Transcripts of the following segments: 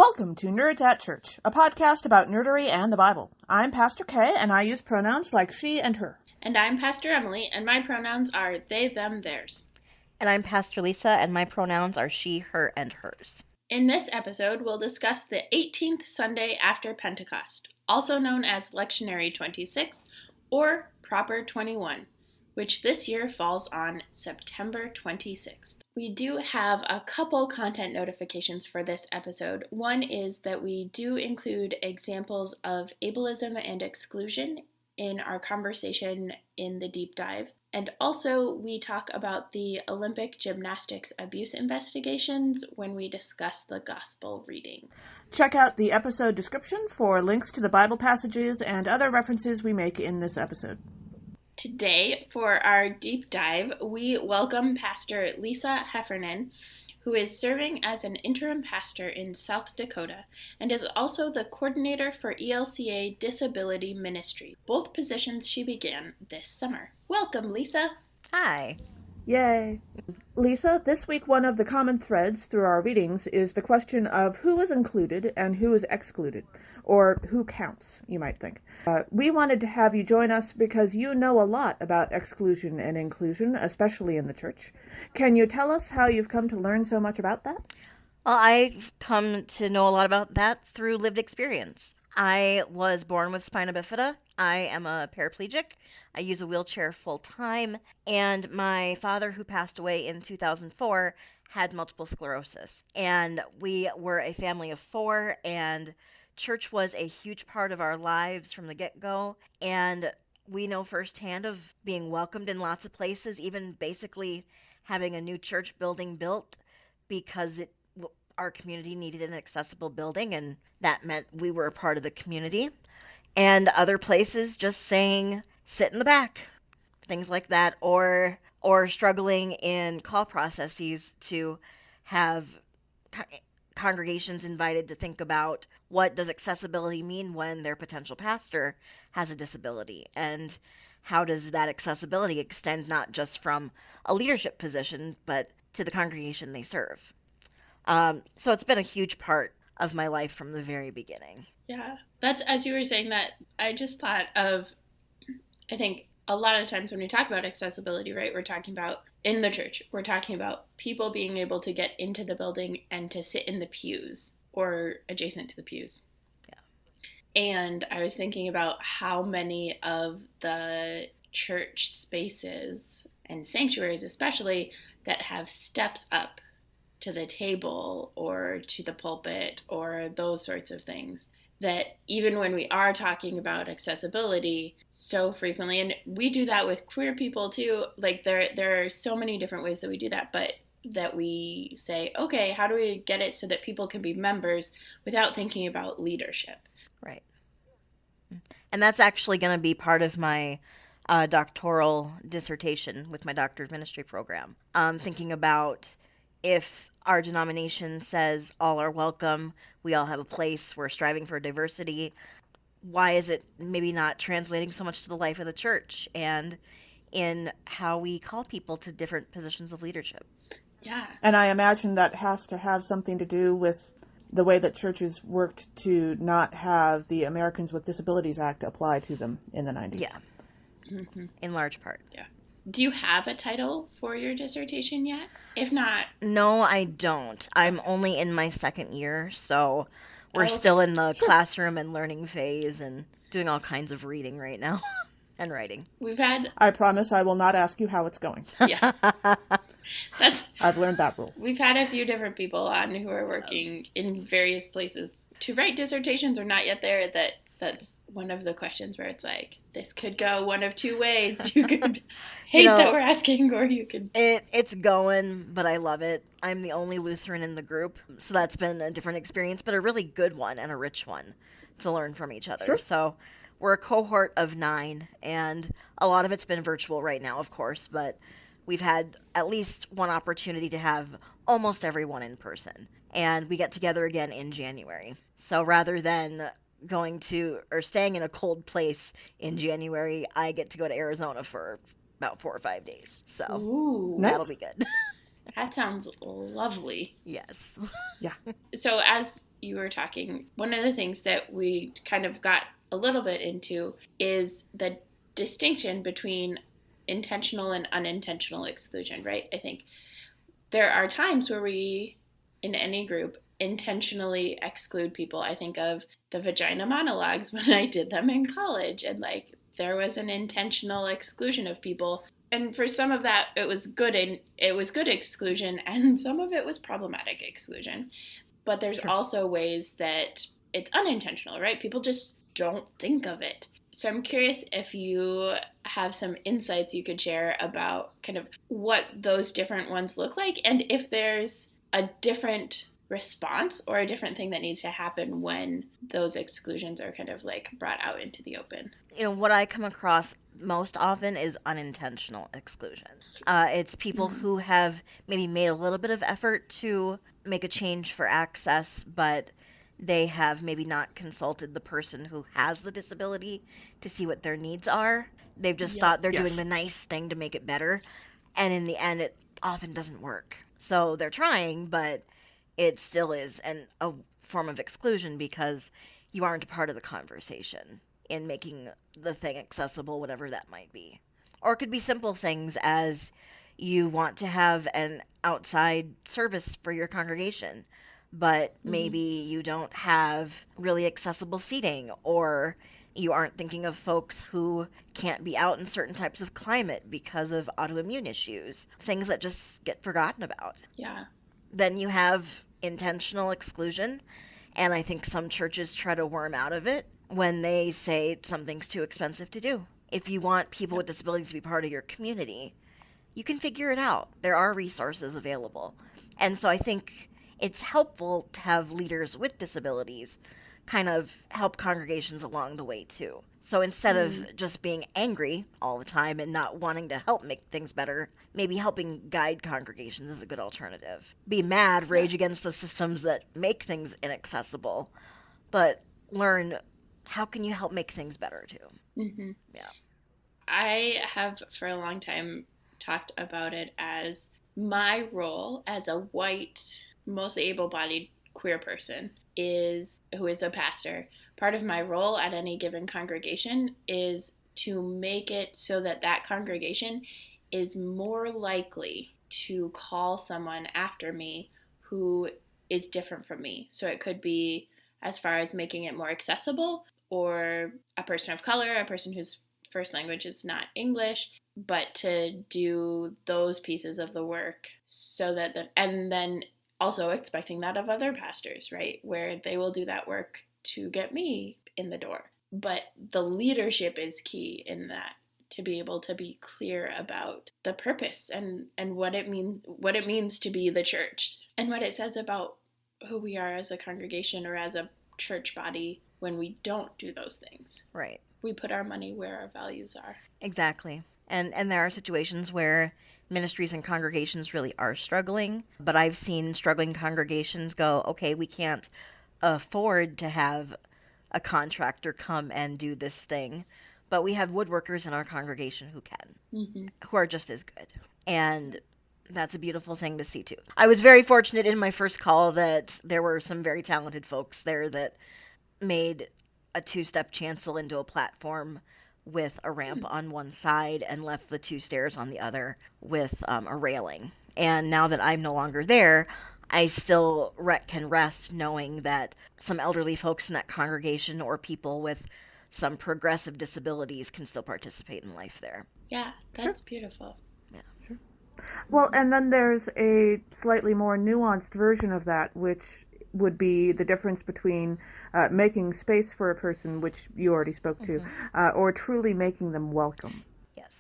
Welcome to Nerds at Church, a podcast about nerdery and the Bible. I'm Pastor Kay, and I use pronouns like she and her. And I'm Pastor Emily, and my pronouns are they, them, theirs. And I'm Pastor Lisa, and my pronouns are she, her, and hers. In this episode, we'll discuss the 18th Sunday after Pentecost, also known as Lectionary 26 or Proper 21, which this year falls on September 26th. We do have a couple content notifications for this episode. One is that we do include examples of ableism and exclusion in our conversation in the deep dive. And also, we talk about the Olympic gymnastics abuse investigations when we discuss the gospel reading. Check out the episode description for links to the Bible passages and other references we make in this episode. Today, for our deep dive, we welcome Pastor Lisa Heffernan, who is serving as an interim pastor in South Dakota and is also the coordinator for ELCA Disability Ministry, both positions she began this summer. Welcome, Lisa. Hi. Yay. Lisa, this week one of the common threads through our readings is the question of who is included and who is excluded, or who counts, you might think. We wanted to have you join us because you know a lot about exclusion and inclusion, especially in the church. Can you tell us how you've come to learn so much about that? Well, I've come to know a lot about that through lived experience. I was born with spina bifida. I am a paraplegic. I use a wheelchair full time, and my father, who passed away in 2004, had multiple sclerosis. And we were a family of four, and church was a huge part of our lives from the get-go. And we know firsthand of being welcomed in lots of places, even basically having a new church building built because our community needed an accessible building, and that meant we were a part of the community. And other places just saying, sit in the back, things like that, or struggling in call processes to have congregations invited to think about what does accessibility mean when their potential pastor has a disability, and how does that accessibility extend not just from a leadership position but to the congregation they serve. So it's been a huge part of my life from the very beginning. Yeah, that's, as you were saying that, I just thought of, I think a lot of times when we talk about accessibility, right, we're talking about in the church, we're talking about people being able to get into the building and to sit in the pews or adjacent to the pews. Yeah. And I was thinking about how many of the church spaces and sanctuaries especially that have steps up to the table or to the pulpit or those sorts of things, that even when we are talking about accessibility so frequently, and we do that with queer people too, like there are so many different ways that we do that, but that we say, okay, how do we get it so that people can be members without thinking about leadership? Right. And that's actually going to be part of my doctoral dissertation with my Doctor of Ministry program. Thinking about if our denomination says all are welcome, we all have a place, we're striving for diversity, why is it maybe not translating so much to the life of the church and in how we call people to different positions of leadership? Yeah. And I imagine that has to have something to do with the way that churches worked to not have the Americans with Disabilities Act apply to them in the 90s. Yeah, in large part. Yeah. Do you have a title for your dissertation yet? If not... No, I don't. I'm only in my second year, so we're still in the classroom and learning phase and doing all kinds of reading right now and writing. I promise I will not ask you how it's going. Yeah. I've learned that rule. We've had a few different people on who are working in various places to write dissertations or not yet there. That's one of the questions where it's like, this could go one of two ways. You could hate that we're asking, or you could... It's going, but I love it. I'm the only Lutheran in the group, so that's been a different experience, but a really good one and a rich one to learn from each other. Sure. So we're a cohort of 9, and a lot of it's been virtual right now, of course, but we've had at least one opportunity to have almost everyone in person, and we get together again in January. So rather than going to or staying in a cold place in January, I get to go to Arizona for about 4 or 5 days. So Ooh, that'll be good. That sounds lovely. Yes. Yeah. So as you were talking, one of the things that we kind of got a little bit into is the distinction between intentional and unintentional exclusion, right? I think there are times where we, in any group, intentionally exclude people. I think of the vagina monologues when I did them in college, and like there was an intentional exclusion of people. And for some of that, it was good, and it was good exclusion, and some of it was problematic exclusion. But there's Sure. also ways that it's unintentional, right? People just don't think of it. So I'm curious if you have some insights you could share about kind of what those different ones look like, and if there's a different response or a different thing that needs to happen when those exclusions are kind of like brought out into the open. What I come across most often is unintentional exclusion. It's people who have maybe made a little bit of effort to make a change for access, but they have maybe not consulted the person who has the disability to see what their needs are. They've just thought they're doing the nice thing to make it better, and in the end, it often doesn't work. So they're trying, but it still is a form of exclusion because you aren't a part of the conversation in making the thing accessible, whatever that might be. Or it could be simple things as you want to have an outside service for your congregation, but maybe you don't have really accessible seating, or you aren't thinking of folks who can't be out in certain types of climate because of autoimmune issues, things that just get forgotten about. Yeah. Then you have intentional exclusion, and I think some churches try to worm out of it when they say something's too expensive to do. If you want people with disabilities to be part of your community, you can figure it out. There are resources available. And so I think it's helpful to have leaders with disabilities kind of help congregations along the way too. So instead of just being angry all the time and not wanting to help make things better, maybe helping guide congregations is a good alternative. Be mad, rage against the systems that make things inaccessible, but learn how can you help make things better too. Yeah. I have for a long time talked about it as my role as a white, mostly able-bodied queer person who is a pastor. Part of my role at any given congregation is to make it so that that congregation is more likely to call someone after me who is different from me. So it could be as far as making it more accessible, or a person of color, a person whose first language is not English, but to do those pieces of the work so that and then also expecting that of other pastors, right? Where they will do that work to get me in the door. But the leadership is key in that, to be able to be clear about the purpose and what it means to be the church, and what it says about who we are as a congregation or as a church body when we don't do those things. Right. We put our money where our values are. Exactly. And there are situations where ministries and congregations really are struggling, but I've seen struggling congregations go, okay, we can't afford to have a contractor come and do this thing, but we have woodworkers in our congregation who can, who are just as good. And that's a beautiful thing to see too. I was very fortunate in my first call that there were some very talented folks there that made a two-step chancel into a platform with a ramp on one side and left the two stairs on the other with a railing. And now that I'm no longer there, I still can rest knowing that some elderly folks in that congregation or people with some progressive disabilities can still participate in life there. Yeah, that's beautiful. Yeah. Sure. Well, and then there's a slightly more nuanced version of that, which would be the difference between making space for a person, which you already spoke to, or truly making them welcome. Yes.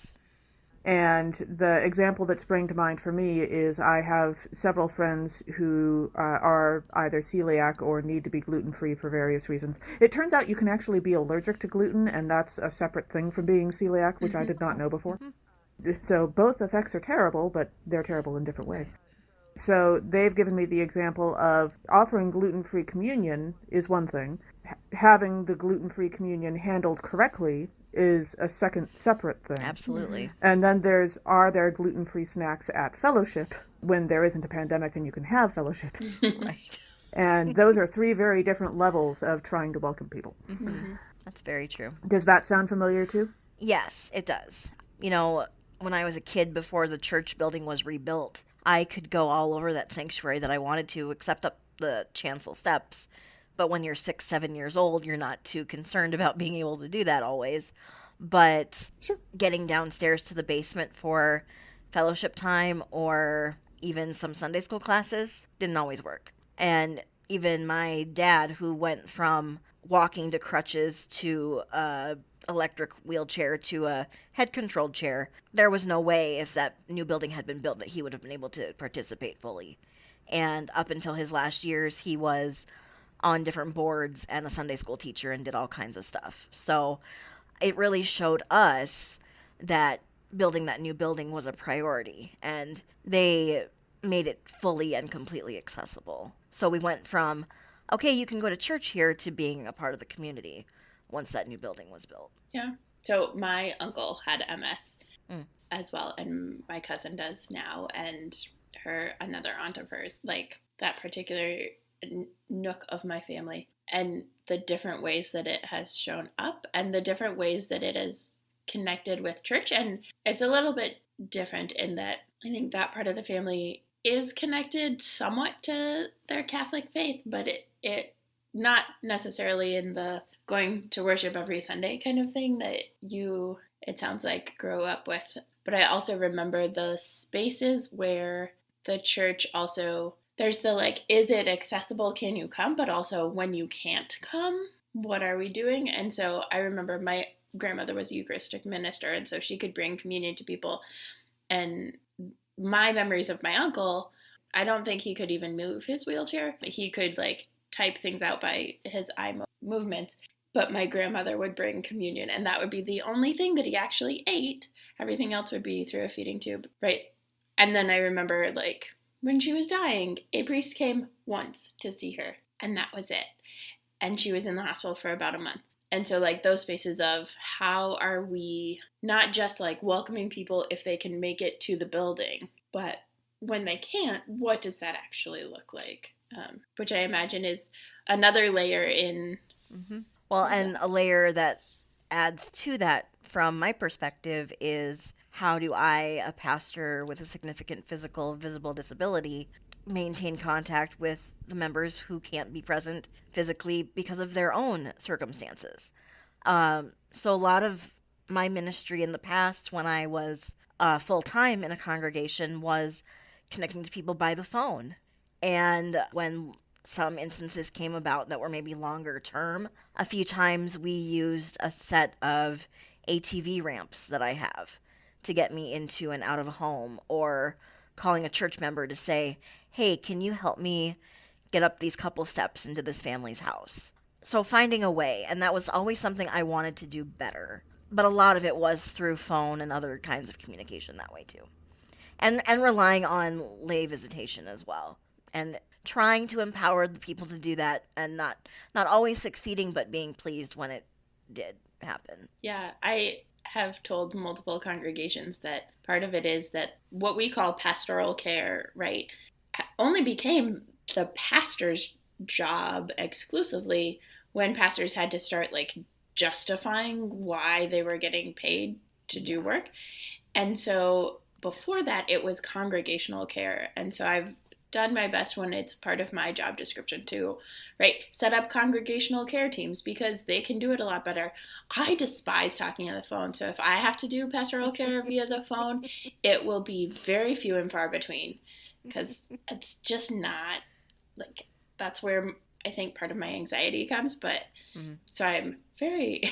And the example that sprang to mind for me is I have several friends who are either celiac or need to be gluten-free for various reasons. It turns out you can actually be allergic to gluten, and that's a separate thing from being celiac, which I did not know before. So both effects are terrible, but they're terrible in different ways. So they've given me the example of offering gluten-free communion is one thing. Having the gluten-free communion handled correctly is a second separate thing. Absolutely. And then are there gluten-free snacks at fellowship when there isn't a pandemic and you can have fellowship? Right. And those are three very different levels of trying to welcome people. That's very true. Does that sound familiar too? Yes, it does. You know, when I was a kid before the church building was rebuilt, I could go all over that sanctuary that I wanted to, except up the chancel steps. But when you're 6, 7 years old, you're not too concerned about being able to do that always. But getting downstairs to the basement for fellowship time or even some Sunday school classes didn't always work. And even my dad, who went from walking to crutches to a electric wheelchair to a head controlled chair, there was no way if that new building had been built that he would have been able to participate fully. And up until his last years, he was on different boards and a Sunday school teacher and did all kinds of stuff. So it really showed us that building that new building was a priority, and they made it fully and completely accessible. So we went from, okay, you can go to church here, to being a part of the community once that new building was built. Yeah. So my uncle had MS as well, and my cousin does now, and another aunt of hers, like that particular nook of my family, and the different ways that it has shown up and the different ways that it is connected with church. And it's a little bit different in that I think that part of the family is connected somewhat to their Catholic faith, but it not necessarily in the going to worship every Sunday kind of thing that you, it sounds like, grow up with. But I also remember the spaces where the church also, there's the like, is it accessible? Can you come? But also, when you can't come, what are we doing? And so I remember my grandmother was a Eucharistic minister, and so she could bring communion to people. And my memories of my uncle, I don't think he could even move his wheelchair. He could like type things out by his eye movements. But my grandmother would bring communion, and that would be the only thing that he actually ate. Everything else would be through a feeding tube, right? And then I remember, like, when she was dying, a priest came once to see her, and that was it. And she was in the hospital for about a month. And so, like, those spaces of how are we not just, like, welcoming people if they can make it to the building, but when they can't, what does that actually look like? Which I imagine is another layer in... Well, and a layer that adds to that from my perspective is, how do I, a pastor with a significant physical, visible disability, maintain contact with the members who can't be present physically because of their own circumstances? So a lot of my ministry in the past, when I was full-time in a congregation, was connecting to people by the phone. And when some instances came about that were maybe longer term, a few times we used a set of ATV ramps that I have to get me into and out of a home, or calling a church member to say, hey, can you help me get up these couple steps into this family's house? So finding a way, and that was always something I wanted to do better. But a lot of it was through phone and other kinds of communication that way too. And relying on lay visitation as well. And trying to empower the people to do that, and not always succeeding, but being pleased when it did happen. Yeah, I have told multiple congregations that part of it is that what we call pastoral care, right, only became the pastor's job exclusively when pastors had to start like justifying why they were getting paid to do work. And so before that, it was congregational care. And so I've done my best when it's part of my job description too, right? Set up congregational care teams because they can do it a lot better. I despise talking on the phone. So if I have to do pastoral care via the phone, it will be very few and far between, because it's just not like, that's where I think part of my anxiety comes. But so I'm very,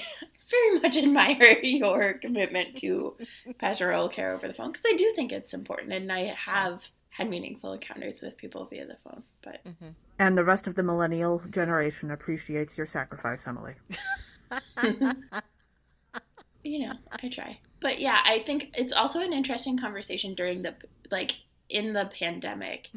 very much admire your commitment to pastoral care over the phone, because I do think it's important, and I have had meaningful encounters with people via the phone. But and the rest of the millennial generation appreciates your sacrifice, Emily. You know, I try. But yeah, I think it's also an interesting conversation during the, like, in the pandemic,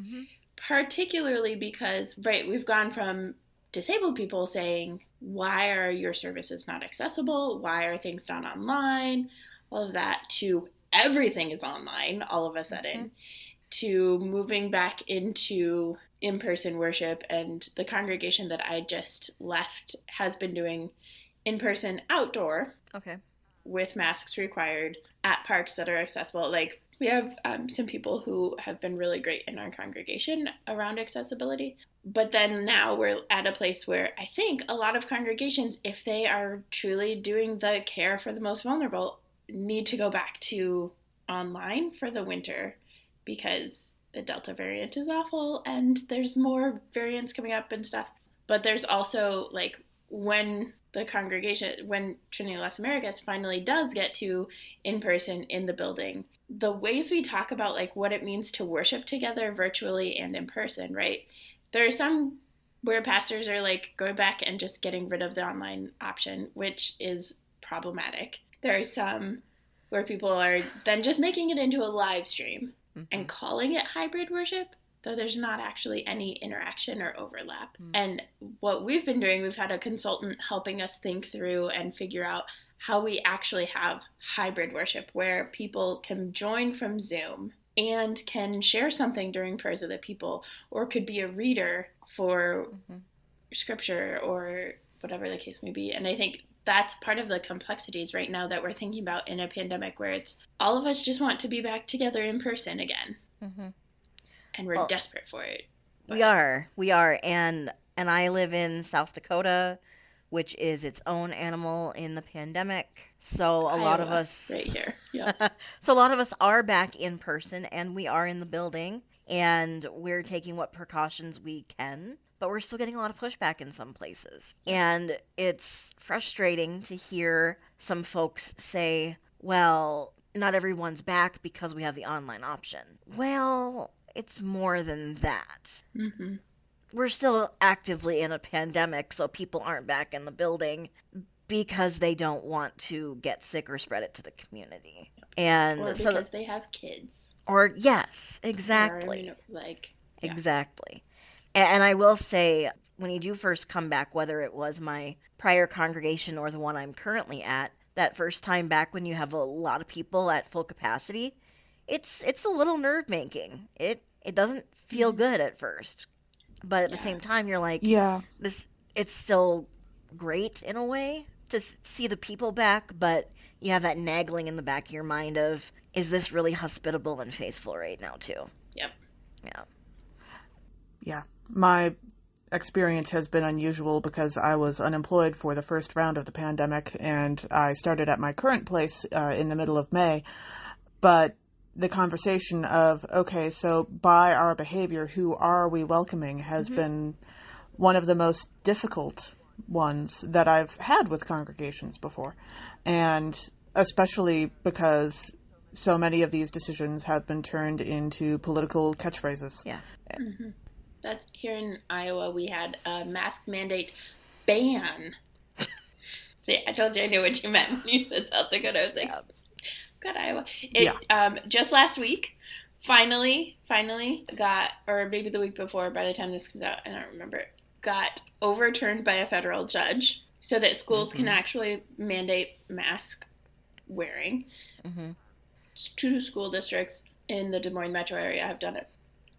particularly because, right, we've gone from disabled people saying, why are your services not accessible? Why are things not online? All of that, to everything is online all of a sudden, to moving back into in-person worship. And the congregation that I just left has been doing in-person outdoor with masks required at parks that are accessible. Like, we have some people who have been really great in our congregation around accessibility. But then now we're at a place where I think a lot of congregations, if they are truly doing the care for the most vulnerable, need to go back to online for the winter, because the Delta variant is awful and there's more variants coming up and stuff. But there's also, like, when Trinity Las Americas finally does get to in person in the building, the ways we talk about, like, what it means to worship together virtually and in person, right? There are some where pastors are, like, going back and just getting rid of the online option, which is problematic. There are some where people are then just making it into a live stream and calling it hybrid worship, though there's not actually any interaction or overlap. And what we've been doing, we've had a consultant helping us think through and figure out how we actually have hybrid worship, where people can join from Zoom and can share something during prayers of the people, or could be a reader for scripture or whatever the case may be. And I think that's part of the complexities right now that we're thinking about in a pandemic, where it's all of us just want to be back together in person again. And we're desperate for it. But... We are. And I live in South Dakota, which is its own animal in the pandemic. So a lot of us right here. Yeah. So a lot of us are back in person, and we are in the building, and we're taking what precautions we can, but we're still getting a lot of pushback in some places. And it's frustrating to hear some folks say, well, not everyone's back because we have the online option. Well, it's more than that. We're still actively in a pandemic, so people aren't back in the building because they don't want to get sick or spread it to the community. And or because they have kids. Or, yes, exactly. Exactly. And I will say, when you do first come back, whether it was my prior congregation or the one I'm currently at, that first time back when you have a lot of people at full capacity, it's a little nerve-making. It doesn't feel good at first. But at the same time, you're like, it's still great in a way to see the people back, but you have that nagging in the back of your mind of, is this really hospitable and faithful right now, too? Yep. Yeah. My experience has been unusual because I was unemployed for the first round of the pandemic, and I started at my current place in the middle of May. But the conversation of, okay, so by our behavior, who are we welcoming, has been one of the most difficult ones that I've had with congregations before. And especially because so many of these decisions have been turned into political catchphrases. Yeah. That's here in Iowa, we had a mask mandate ban. See, I told you I knew what you meant when you said South Dakota. I was like, God, Iowa. Just last week, finally got, or maybe the week before, by the time this comes out, I don't remember, got overturned by a federal judge so that schools can actually mandate mask wearing. 2 school districts in the Des Moines metro area have done it.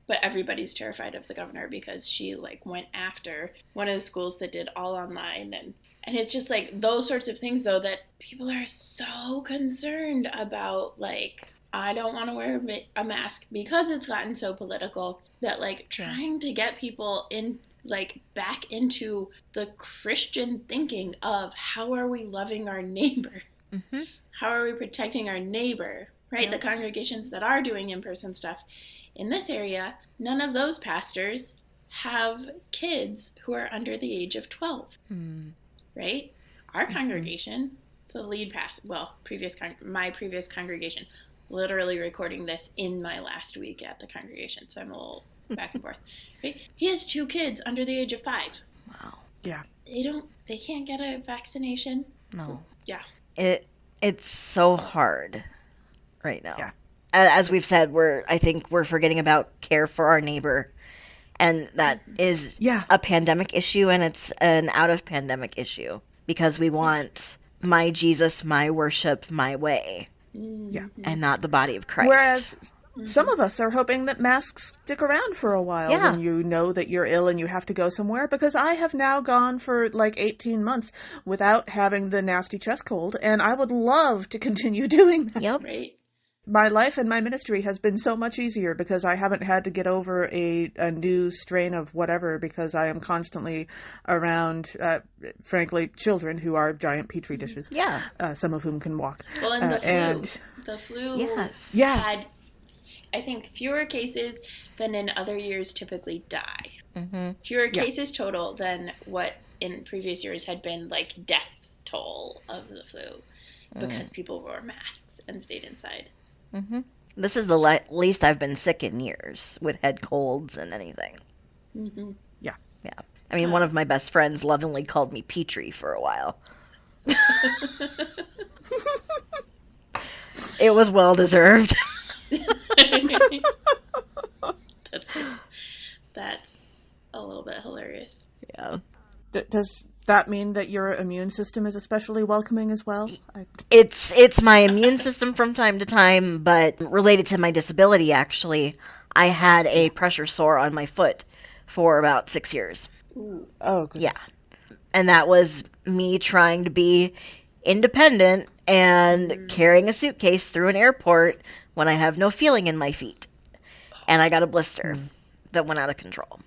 But everybody's terrified of the governor because she, like, went after one of the schools that did all online. And it's just, like, those sorts of things, though, that people are so concerned about, like, I don't want to wear a mask because it's gotten so political, that, like, trying to get people in, like, back into the Christian thinking of how are we loving our neighbor? How are we protecting our neighbor? Right? The congregations that are doing in-person stuff in this area, none of those pastors have kids who are under the age of 12. Right? Our congregation, the lead pastor, my previous congregation, literally recording this in my last week at the congregation, so I'm a little back and forth. Right? He has 2 kids under the age of 5. Wow. Yeah. They can't get a vaccination. No. Yeah. It's so hard right now. Yeah. as we've said, I think we're forgetting about care for our neighbor, and that is a pandemic issue, and it's an out of pandemic issue because we want my Jesus, my worship, my way, and not the body of Christ. Whereas some of us are hoping that masks stick around for a while when you know that you're ill and you have to go somewhere, because I have now gone for like 18 months without having the nasty chest cold, and I would love to continue doing that. Yep. Right. My life and my ministry has been so much easier because I haven't had to get over a new strain of whatever, because I am constantly around, frankly, children who are giant petri dishes. Yeah. Some of whom can walk. Well, and the flu had, I think, fewer cases than in other years typically die. Mm-hmm. Fewer cases total than what in previous years had been like death toll of the flu because people wore masks and stayed inside. Mm-hmm. This is the least I've been sick in years with head colds and anything. Mm-hmm. Yeah. I mean, one of my best friends lovingly called me Petrie for a while. It was well deserved. That's a little bit hilarious. Yeah. Does that mean that your immune system is especially welcoming as well? It's my immune system from time to time, but related to my disability, actually. I had a pressure sore on my foot for about 6 years. Ooh. Oh, goodness. Yeah. And that was me trying to be independent and carrying a suitcase through an airport when I have no feeling in my feet. And I got a blister that went out of control.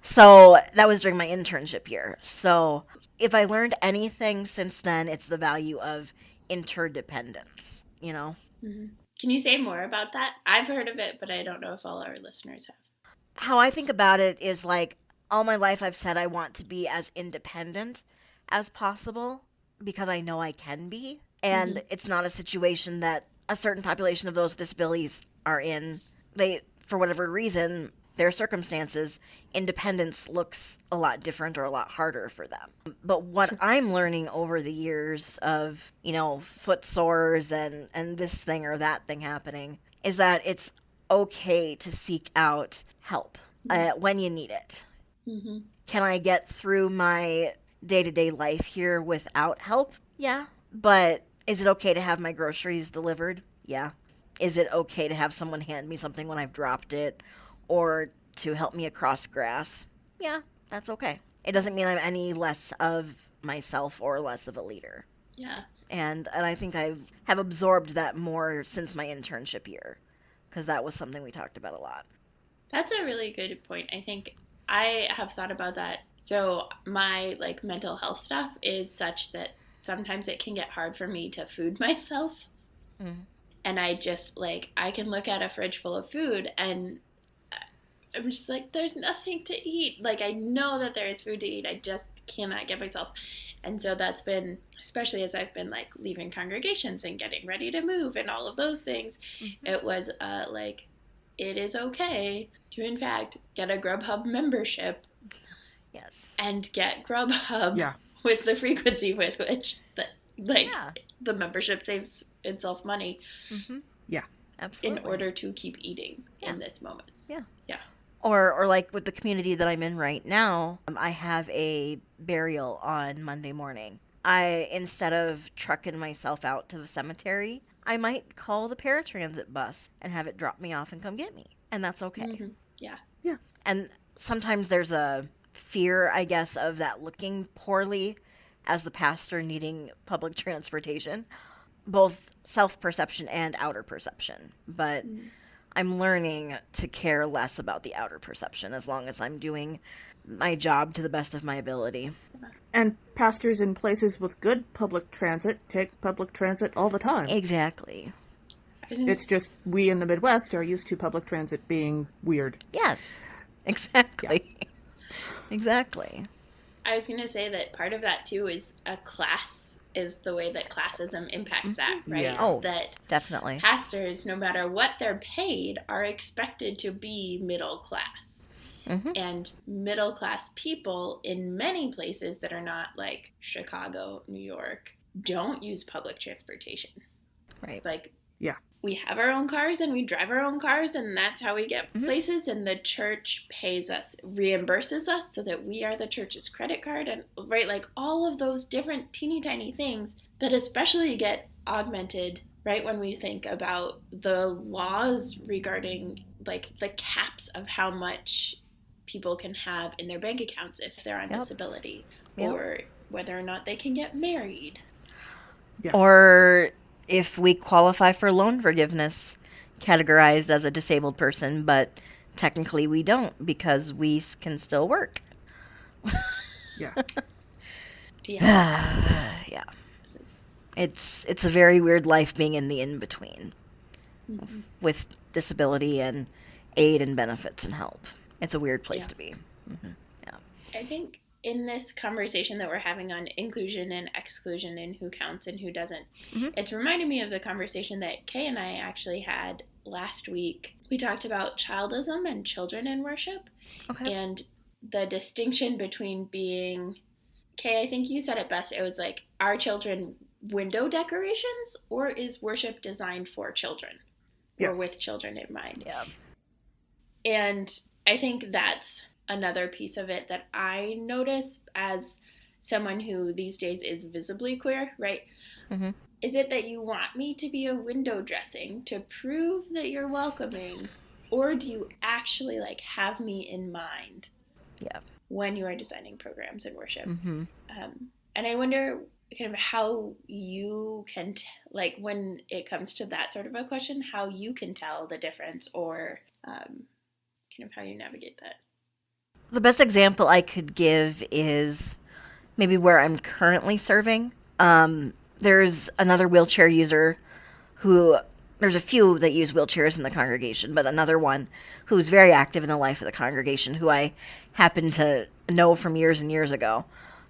So that was during my internship year. So if I learned anything since then, it's the value of interdependence, you know? Mm-hmm. Can you say more about that? I've heard of it, but I don't know if all our listeners have. How I think about it is like all my life I've said I want to be as independent as possible because I know I can be. And it's not a situation that a certain population of those with disabilities are in. They, for whatever reason, their circumstances, independence looks a lot different or a lot harder for them. But what I'm learning over the years of, foot sores and this thing or that thing happening is that it's okay to seek out help when you need it. Mm-hmm. Can I get through my day-to-day life here without help? Yeah. But is it okay to have my groceries delivered? Yeah. Is it okay to have someone hand me something when I've dropped it? Or to help me across grass? Yeah, that's okay. It doesn't mean I'm any less of myself or less of a leader. Yeah. And I think I have absorbed that more since my internship year, because that was something we talked about a lot. That's a really good point. I think I have thought about that. So my mental health stuff is such that sometimes it can get hard for me to food myself. Mm. And I just I can look at a fridge full of food and I'm just there's nothing to eat. I know that there is food to eat. I just cannot get myself. And so that's been, especially as I've been leaving congregations and getting ready to move and all of those things, it was it is okay to in fact get a Grubhub membership. Yes. And get Grubhub with the frequency with which the membership saves itself money. Mm-hmm. Yeah. Absolutely. In order to keep eating in this moment. Yeah. Yeah. Or with the community that I'm in right now, I have a burial on Monday morning. Instead of trucking myself out to the cemetery, I might call the paratransit bus and have it drop me off and come get me. And that's okay. Mm-hmm. Yeah. Yeah. And sometimes there's a fear, I guess, of that looking poorly as the pastor needing public transportation, both self-perception and outer perception. But I'm learning to care less about the outer perception as long as I'm doing my job to the best of my ability. And pastors in places with good public transit take public transit all the time. Exactly. It's just we in the Midwest are used to public transit being weird. Yes, exactly. Yeah. Exactly. I was going to say that part of that, too, is is the way that classism impacts that, right? Yeah. Oh, that definitely. Pastors, no matter what they're paid, are expected to be middle class. Mm-hmm. And middle class people in many places that are not Chicago, New York, don't use public transportation. Right. Yeah. We have our own cars and we drive our own cars, and that's how we get places, and the church pays us, reimburses us so that we are the church's credit card, and right, like all of those different teeny tiny things that especially get augmented right when we think about the laws regarding like the caps of how much people can have in their bank accounts if they're on disability, or whether or not they can get married. Yeah. Or if we qualify for loan forgiveness, categorized as a disabled person, but technically we don't because we can still work. Yeah. Yeah. It's a very weird life being in the in-between with disability and aid and benefits and help. It's a weird place to be. I think in this conversation that we're having on inclusion and exclusion and who counts and who doesn't, it's reminded me of the conversation that Kay and I actually had last week. We talked about childism and children in worship, and the distinction between being, Kay, I think you said it best, it was like, are children window decorations, or is worship designed for children? Or with children in mind? Yeah. And I think that's another piece of it that I notice as someone who these days is visibly queer, right? Is it that you want me to be a window dressing to prove that you're welcoming, or do you actually like have me in mind when you are designing programs in worship? And I wonder kind of how you can, like when it comes to that sort of a question, how you can tell the difference, or kind of how you navigate that. The best example I could give is maybe where I'm currently serving. There's another wheelchair user who, there's a few that use wheelchairs in the congregation, but another one who's very active in the life of the congregation, who I happen to know from years and years ago.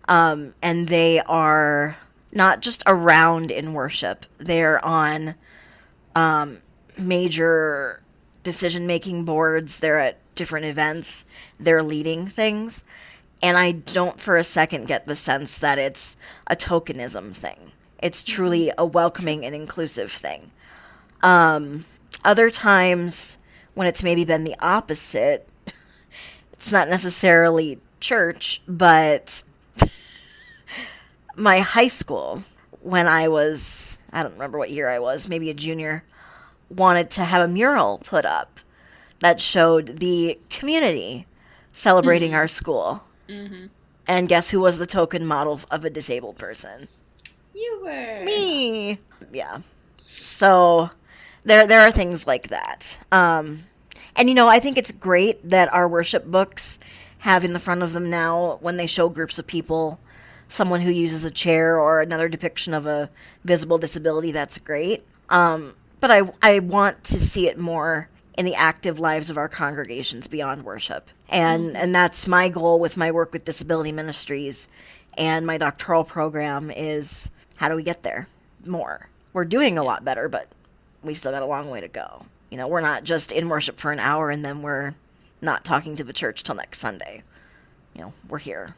And they are not just around in worship, they're on major decision-making boards, they're at different events, they're leading things, and I don't for a second get the sense that it's a tokenism thing. It's truly a welcoming and inclusive thing. Other times, when it's maybe been the opposite, it's not necessarily church, but my high school, when I was, I don't remember what year I was, maybe a junior, wanted to have a mural put up that showed the community celebrating our school. And guess who was the token model of a disabled person? You were. Me. Yeah. So there are things like that. And you know, I think it's great that our worship books have in the front of them now, when they show groups of people, someone who uses a chair or another depiction of a visible disability. That's great. But I want to see it more in the active lives of our congregations beyond worship. And that's my goal with my work with disability ministries and my doctoral program is, how do we get there more? We're doing a lot better, but we've still got a long way to go. You know, we're not just in worship for an hour and then we're not talking to the church till next Sunday. You know, we're here.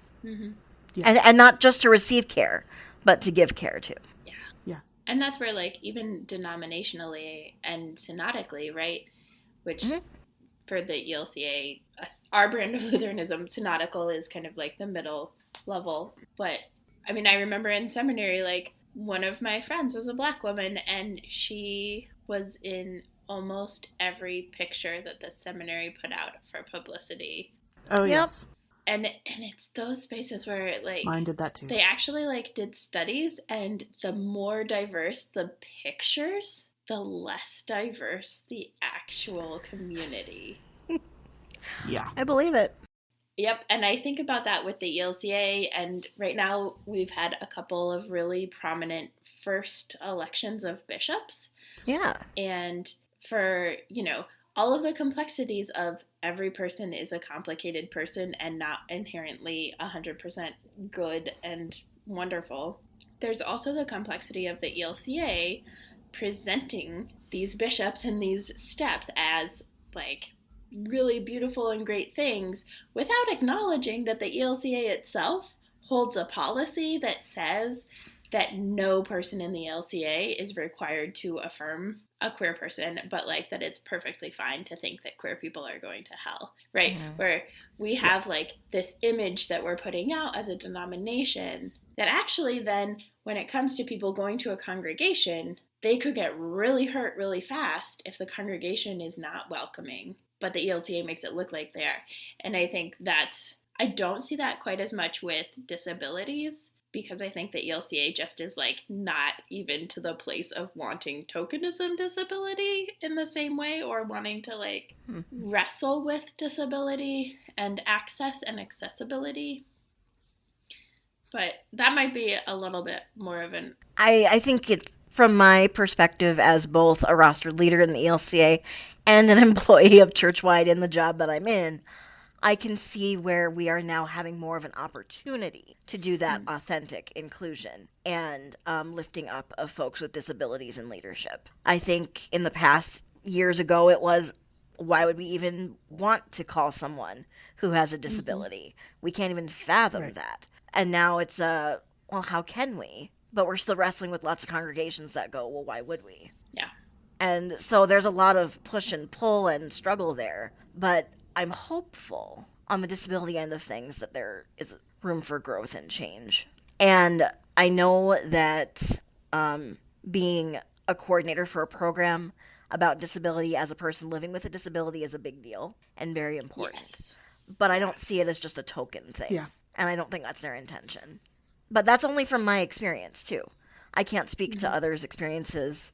And not just to receive care, but to give care too. Yeah. And that's where, like, even denominationally and synodically, right, which for the ELCA, our brand of Lutheranism, synodical is kind of like the middle level. But, I mean, I remember in seminary, like, one of my friends was a Black woman, and she was in almost every picture that the seminary put out for publicity. Oh, yes. And it's those spaces where, like, mine did that too. They actually, like, did studies, and the more diverse the pictures, the less diverse the actual community. Yeah. I believe it. Yep, and I think about that with the ELCA, and right now we've had a couple of really prominent first elections of bishops. Yeah. And for, you know, all of the complexities of every person is a complicated person and not inherently 100% good and wonderful. There's also the complexity of the ELCA presenting these bishops and these steps as, like, really beautiful and great things without acknowledging that the ELCA itself holds a policy that says that no person in the ELCA is required to affirm a queer person, but like that it's perfectly fine to think that queer people are going to hell, right? Mhm. Where we have like this image that we're putting out as a denomination that actually then when it comes to people going to a congregation, they could get really hurt really fast if the congregation is not welcoming, but the ELCA makes it look like they are. And I think I don't see that quite as much with disabilities, because I think the ELCA just is like not even to the place of wanting tokenism disability in the same way, or wanting to like wrestle with disability and access and accessibility. But that might be a little bit more of an... I think it's from my perspective as both a rostered leader in the ELCA and an employee of Churchwide in the job that I'm in, I can see where we are now having more of an opportunity to do that authentic inclusion and lifting up of folks with disabilities in leadership. I think in the past, years ago, it was, why would we even want to call someone who has a disability? We can't even fathom that. And now it's well, how can we? But we're still wrestling with lots of congregations that go, well, why would we? Yeah. And so there's a lot of push and pull and struggle there. But I'm hopeful on the disability end of things that there is room for growth and change. And I know that being a coordinator for a program about disability as a person living with a disability is a big deal and very important. Yes. But I don't see it as just a token thing. Yeah. And I don't think that's their intention. But that's only from my experience, too. I can't speak to others' experiences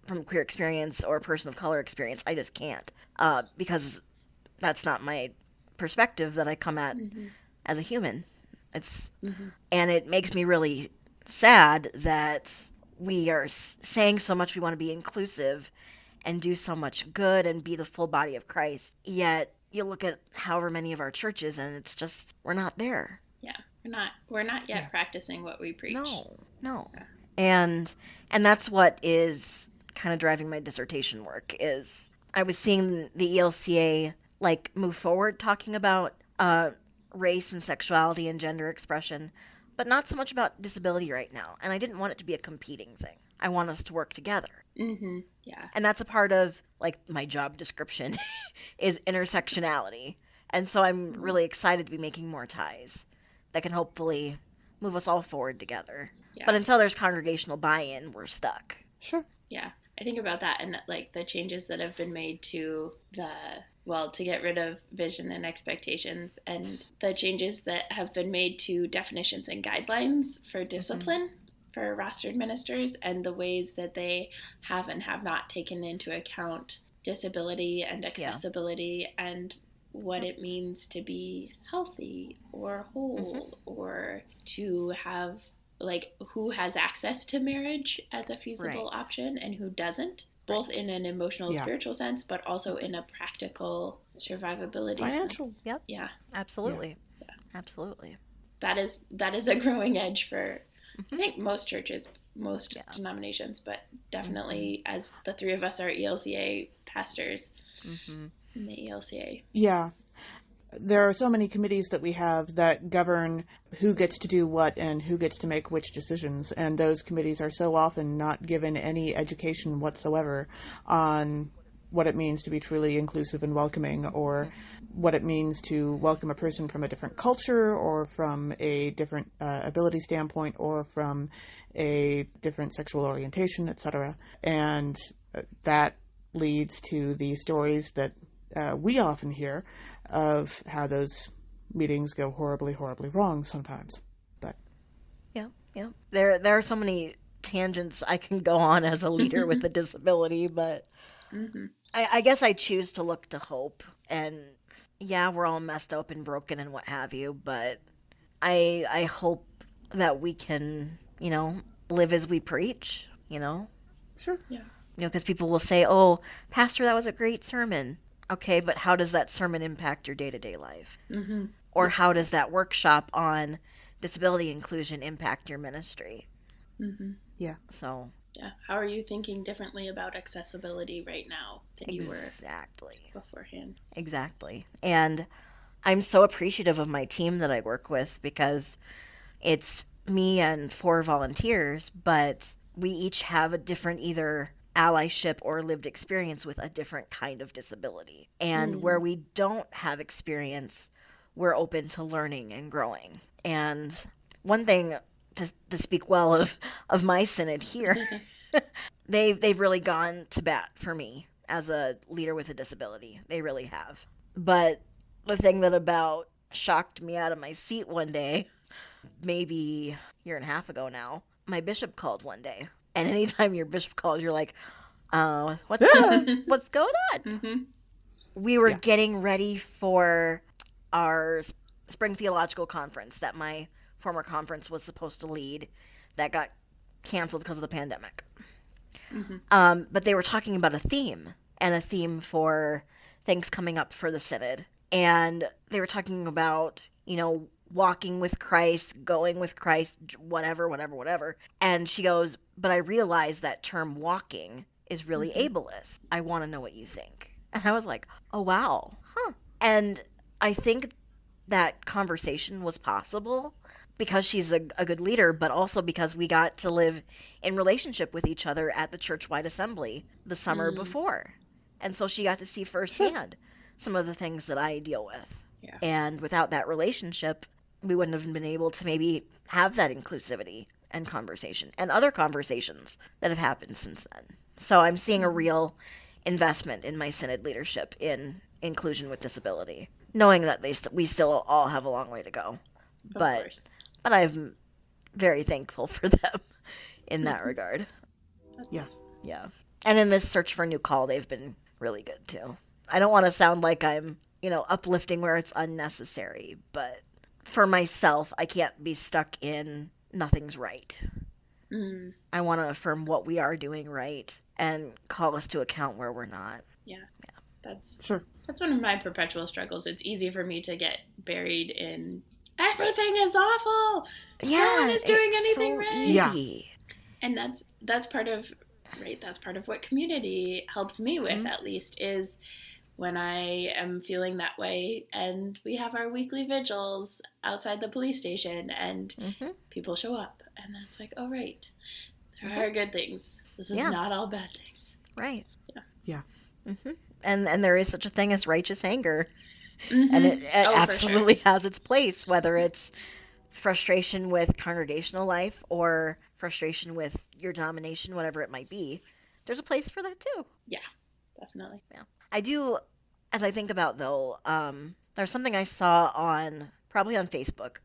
from queer experience or person of color experience. I just can't. Because that's not my perspective that I come at as a human. And it makes me really sad that we are saying so much we want to be inclusive and do so much good and be the full body of Christ, yet you look at however many of our churches and it's just, we're not there. Yeah, we're not yet practicing what we preach. No. Yeah. And that's what is kind of driving my dissertation work. Is I was seeing the ELCA like move forward talking about race and sexuality and gender expression, but not so much about disability right now. And I didn't want it to be a competing thing. I want us to work together. Yeah. And that's a part of like my job description is intersectionality. And so I'm really excited to be making more ties that can hopefully move us all forward together. Yeah. But until there's congregational buy-in, we're stuck. Sure. Yeah. I think about that and like the changes that have been made to to get rid of vision and expectations, and the changes that have been made to definitions and guidelines for discipline for rostered ministers, and the ways that they have and have not taken into account disability and accessibility and what it means to be healthy or whole or to have like who has access to marriage as a feasible option and who doesn't, both in an emotional spiritual sense but also in a practical survivability financial sense. Yep. Yeah, absolutely. Absolutely. That is a growing edge for I think most churches, most denominations, but definitely as the three of us are ELCA pastors in the ELCA. Yeah. There are so many committees that we have that govern who gets to do what and who gets to make which decisions. And those committees are so often not given any education whatsoever on what it means to be truly inclusive and welcoming, or what it means to welcome a person from a different culture or from a different ability standpoint or from a different sexual orientation, etc. And that leads to the stories that we often hear of how those meetings go horribly, horribly wrong sometimes. But yeah. There are so many tangents I can go on as a leader with a disability, but I guess I choose to look to hope. And yeah, we're all messed up and broken and what have you, but I hope that we can, live as we preach, Sure. Yeah. Because people will say, oh, Pastor, that was a great sermon. Okay, but how does that sermon impact your day-to-day life? Or how does that workshop on disability inclusion impact your ministry? Yeah. So. Yeah. How are you thinking differently about accessibility right now than you were beforehand? Exactly. And I'm so appreciative of my team that I work with, because it's me and 4 volunteers, but we each have a different either allyship or lived experience with a different kind of disability. And where we don't have experience, we're open to learning and growing. And one thing to speak well of my synod here, they've really gone to bat for me as a leader with a disability. They really have. But the thing that about shocked me out of my seat one day, maybe a year and a half ago now, my bishop called one day. And anytime your bishop calls, you're like, what's going on? We were getting ready for our spring theological conference that my former conference was supposed to lead that got canceled because of the pandemic. But they were talking about a theme, and a theme for things coming up for the synod. And they were talking about, walking with Christ, going with Christ, whatever. And she goes, but I realize that term walking is really ableist. I want to know what you think. And I was like, oh, wow. Huh. And I think that conversation was possible because she's a good leader, but also because we got to live in relationship with each other at the church-wide assembly the summer before. And so she got to see firsthand some of the things that I deal with. Yeah. And without that relationship, we wouldn't have been able to maybe have that inclusivity and conversation and other conversations that have happened since then. So I'm seeing a real investment in my synod leadership in inclusion with disability, knowing that we still all have a long way to go. But I'm very thankful for them in that regard. Yeah. Yeah. And in this search for a new call, they've been really good too. I don't want to sound like I'm, uplifting where it's unnecessary, but for myself, I can't be stuck in nothing's right. I want to affirm what we are doing right and call us to account where we're not. Yeah. That's one of my perpetual struggles. It's easy for me to get buried in everything is awful. No one is doing anything right. Easy. And that's part of that's part of what community helps me with, at least, is when I am feeling that way and we have our weekly vigils outside the police station and people show up and then it's like, oh, right, there are good things. This is not all bad things. Right. Yeah. And there is such a thing as righteous anger. And it absolutely has its place, whether it's frustration with congregational life or frustration with your denomination, whatever it might be. There's a place for that too. Yeah, definitely. Yeah. I do, as I think about though, there's something I saw probably on Facebook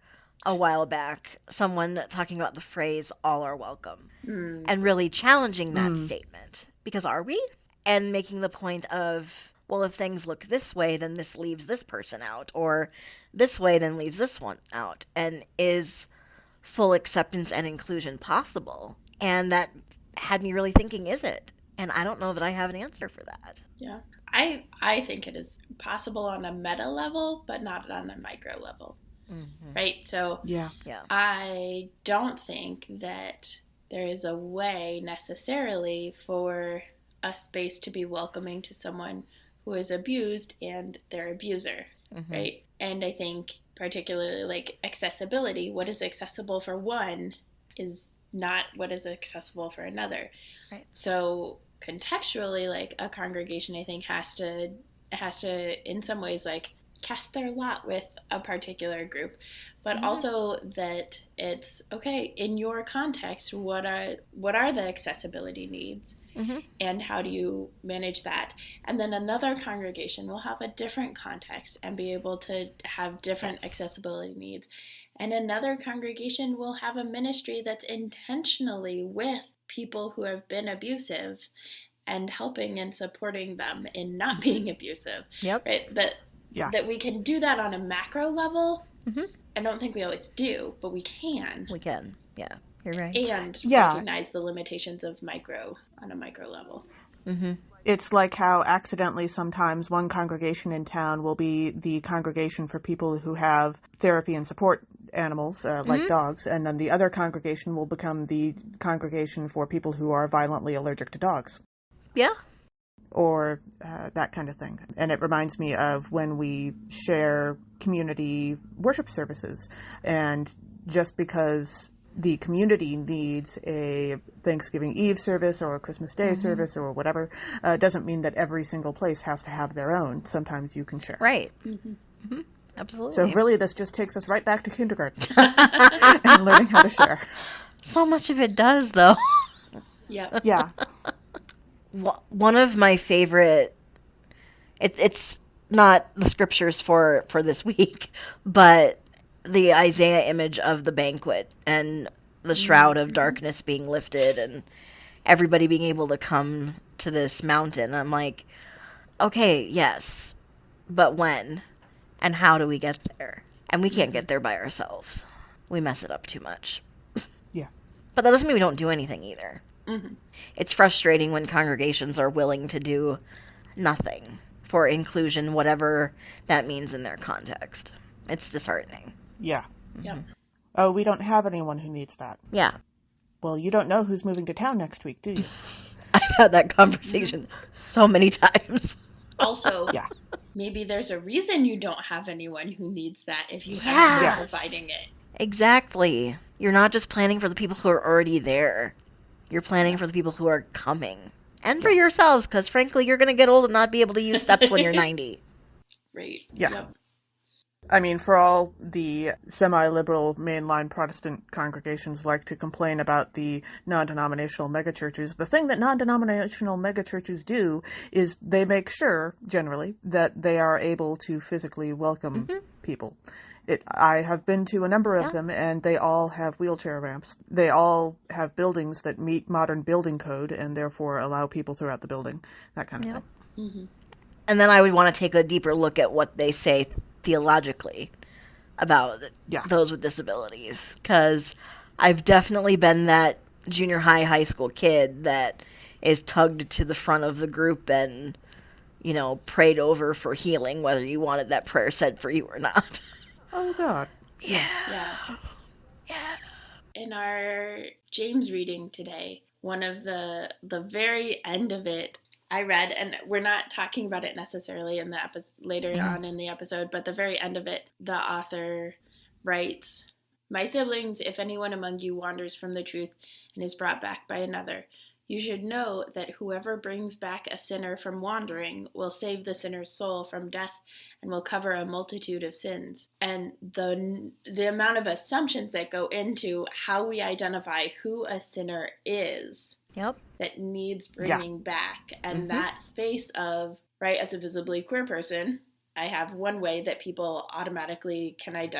a while back, someone talking about the phrase all are welcome and really challenging that statement. Because are we? And making the point of, well, if things look this way, then this leaves this person out, or this way, then leaves this one out. And is full acceptance and inclusion possible? And that had me really thinking, is it? And I don't know that I have an answer for that. Yeah. I think it is possible on a meta level, but not on a micro level. Right? So I don't think that there is a way necessarily for a space to be welcoming to someone who is abused and their abuser, right? And I think particularly like accessibility, what is accessible for one is not what is accessible for another. Right. So contextually, like a congregation, I think has to in some ways like cast their lot with a particular group, but also that it's okay in your context. What are the accessibility needs? And how do you manage that? And then another congregation will have a different context and be able to have different accessibility needs. And another congregation will have a ministry that's intentionally with people who have been abusive and helping and supporting them in not being abusive. Right? That we can do that on a macro level. I don't think we always do, but we can. We can, yeah. You're right. And recognize the limitations of micro on a micro level. It's like how accidentally sometimes one congregation in town will be the congregation for people who have therapy and support animals, like dogs, and then the other congregation will become the congregation for people who are violently allergic to dogs. Yeah. Or that kind of thing. And it reminds me of when we share community worship services. And just because the community needs a Thanksgiving Eve service or a Christmas Day service or whatever, doesn't mean that every single place has to have their own. Sometimes you can share. Right. Absolutely. So really, this just takes us right back to kindergarten and learning how to share. So much of it does, though. Yep. Yeah. One of my favorite, it's not the scriptures for this week, but the Isaiah image of the banquet and the shroud of darkness being lifted and everybody being able to come to this mountain. I'm like, okay, yes, but when and how do we get there? And we can't get there by ourselves. We mess it up too much. Yeah. But that doesn't mean we don't do anything either. It's frustrating when congregations are willing to do nothing for inclusion, whatever that means in their context. It's disheartening. Yeah. Yep. Oh, we don't have anyone who needs that. Yeah. Well, you don't know who's moving to town next week, do you? I've had that conversation so many times. Also, Yeah. maybe there's a reason you don't have anyone who needs that if you Yes. haven't been providing it. Exactly. You're not just planning for the people who are already there. You're planning for the people who are coming. And for yourselves, because frankly, you're going to get old and not be able to use steps when you're 90. Right. Yeah. Yep. I mean, for all the semi-liberal mainline Protestant congregations like to complain about the non-denominational megachurches, the thing that non-denominational megachurches do is they make sure, generally, that they are able to physically welcome people. I have been to a number of them, and they all have wheelchair ramps. They all have buildings that meet modern building code and therefore allow people throughout the building, that kind of thing. And then I would want to take a deeper look at what they say theologically about those with disabilities. Because I've definitely been that junior high school kid that is tugged to the front of the group and, you know, prayed over for healing, whether you wanted that prayer said for you or not. Oh, God. Yeah. In our James reading today, one of the very end of it, I read, and we're not talking about it necessarily in the later on in the episode, but the very end of it, the author writes, "My siblings, if anyone among you wanders from the truth and is brought back by another, you should know that whoever brings back a sinner from wandering will save the sinner's soul from death and will cover a multitude of sins." And the amount of assumptions that go into how we identify who a sinner is that needs bringing back. And that space of, right, as a visibly queer person, I have one way that people automatically can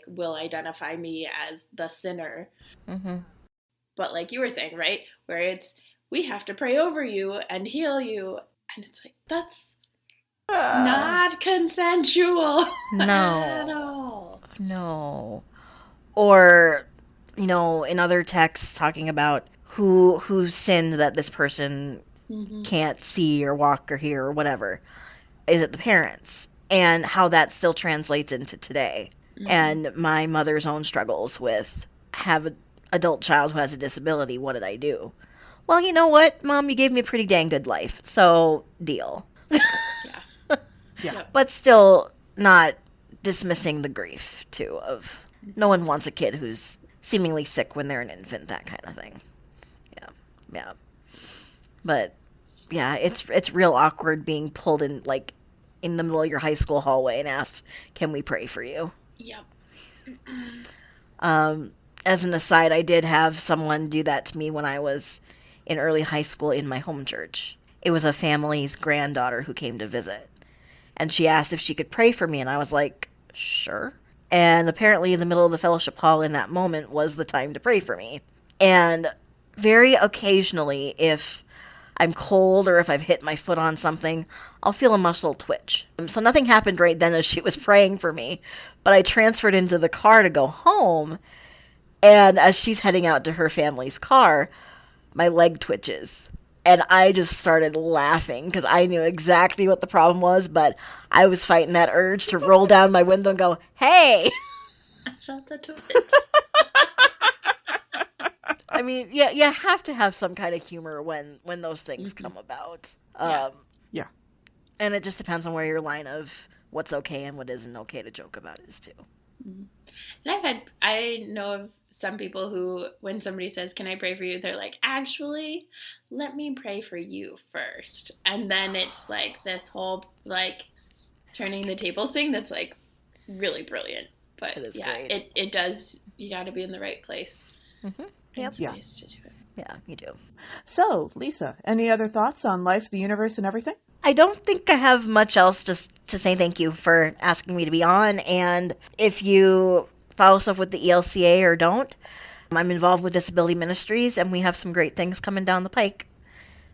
will identify me as the sinner. But like you were saying, right, where it's, we have to pray over you and heal you. And it's like, that's not consensual at all. No. Or, you know, in other texts talking about who sinned that this person can't see or walk or hear or whatever. Is it the parents? And how that still translates into today. And my mother's own struggles with have an adult child who has a disability. What did I do? Well, you know what, Mom, you gave me a pretty dang good life, so deal. But still not dismissing the grief, too, of no one wants a kid who's seemingly sick when they're an infant, that kind of thing. Yeah. But, yeah, it's real awkward being pulled in, like, in the middle of your high school hallway and asked, can we pray for you? Yep. As an aside, I did have someone do that to me when I was in early high school in my home church. It was a family's granddaughter who came to visit. And she asked if she could pray for me, and I was like, sure. And apparently in the middle of the fellowship hall in that moment was the time to pray for me. And very occasionally, if I'm cold or if I've hit my foot on something, I'll feel a muscle twitch. So nothing happened right then as she was praying for me, but I transferred into the car to go home, and as she's heading out to her family's car, my leg twitches. And I just started laughing because I knew exactly what the problem was, but I was fighting that urge to roll down my window and go, hey! I felt the twitch. I mean, yeah, you have to have some kind of humor when those things come about. Yeah. And it just depends on where your line of what's okay and what isn't okay to joke about is, too. And I know of some people who, when somebody says, "Can I pray for you?" they're like, "Actually, let me pray for you first." And then it's like this whole like turning the tables thing that's like really brilliant. But yeah, great. it does, you got to be in the right place. Mm-hmm. And Yep. space to do it. Yeah, you do. So, Lisa, any other thoughts on life, the universe, and everything? I don't think I have much else just to say thank you for asking me to be on. And if you follow stuff with the ELCA or don't, I'm involved with Disability Ministries, and we have some great things coming down the pike.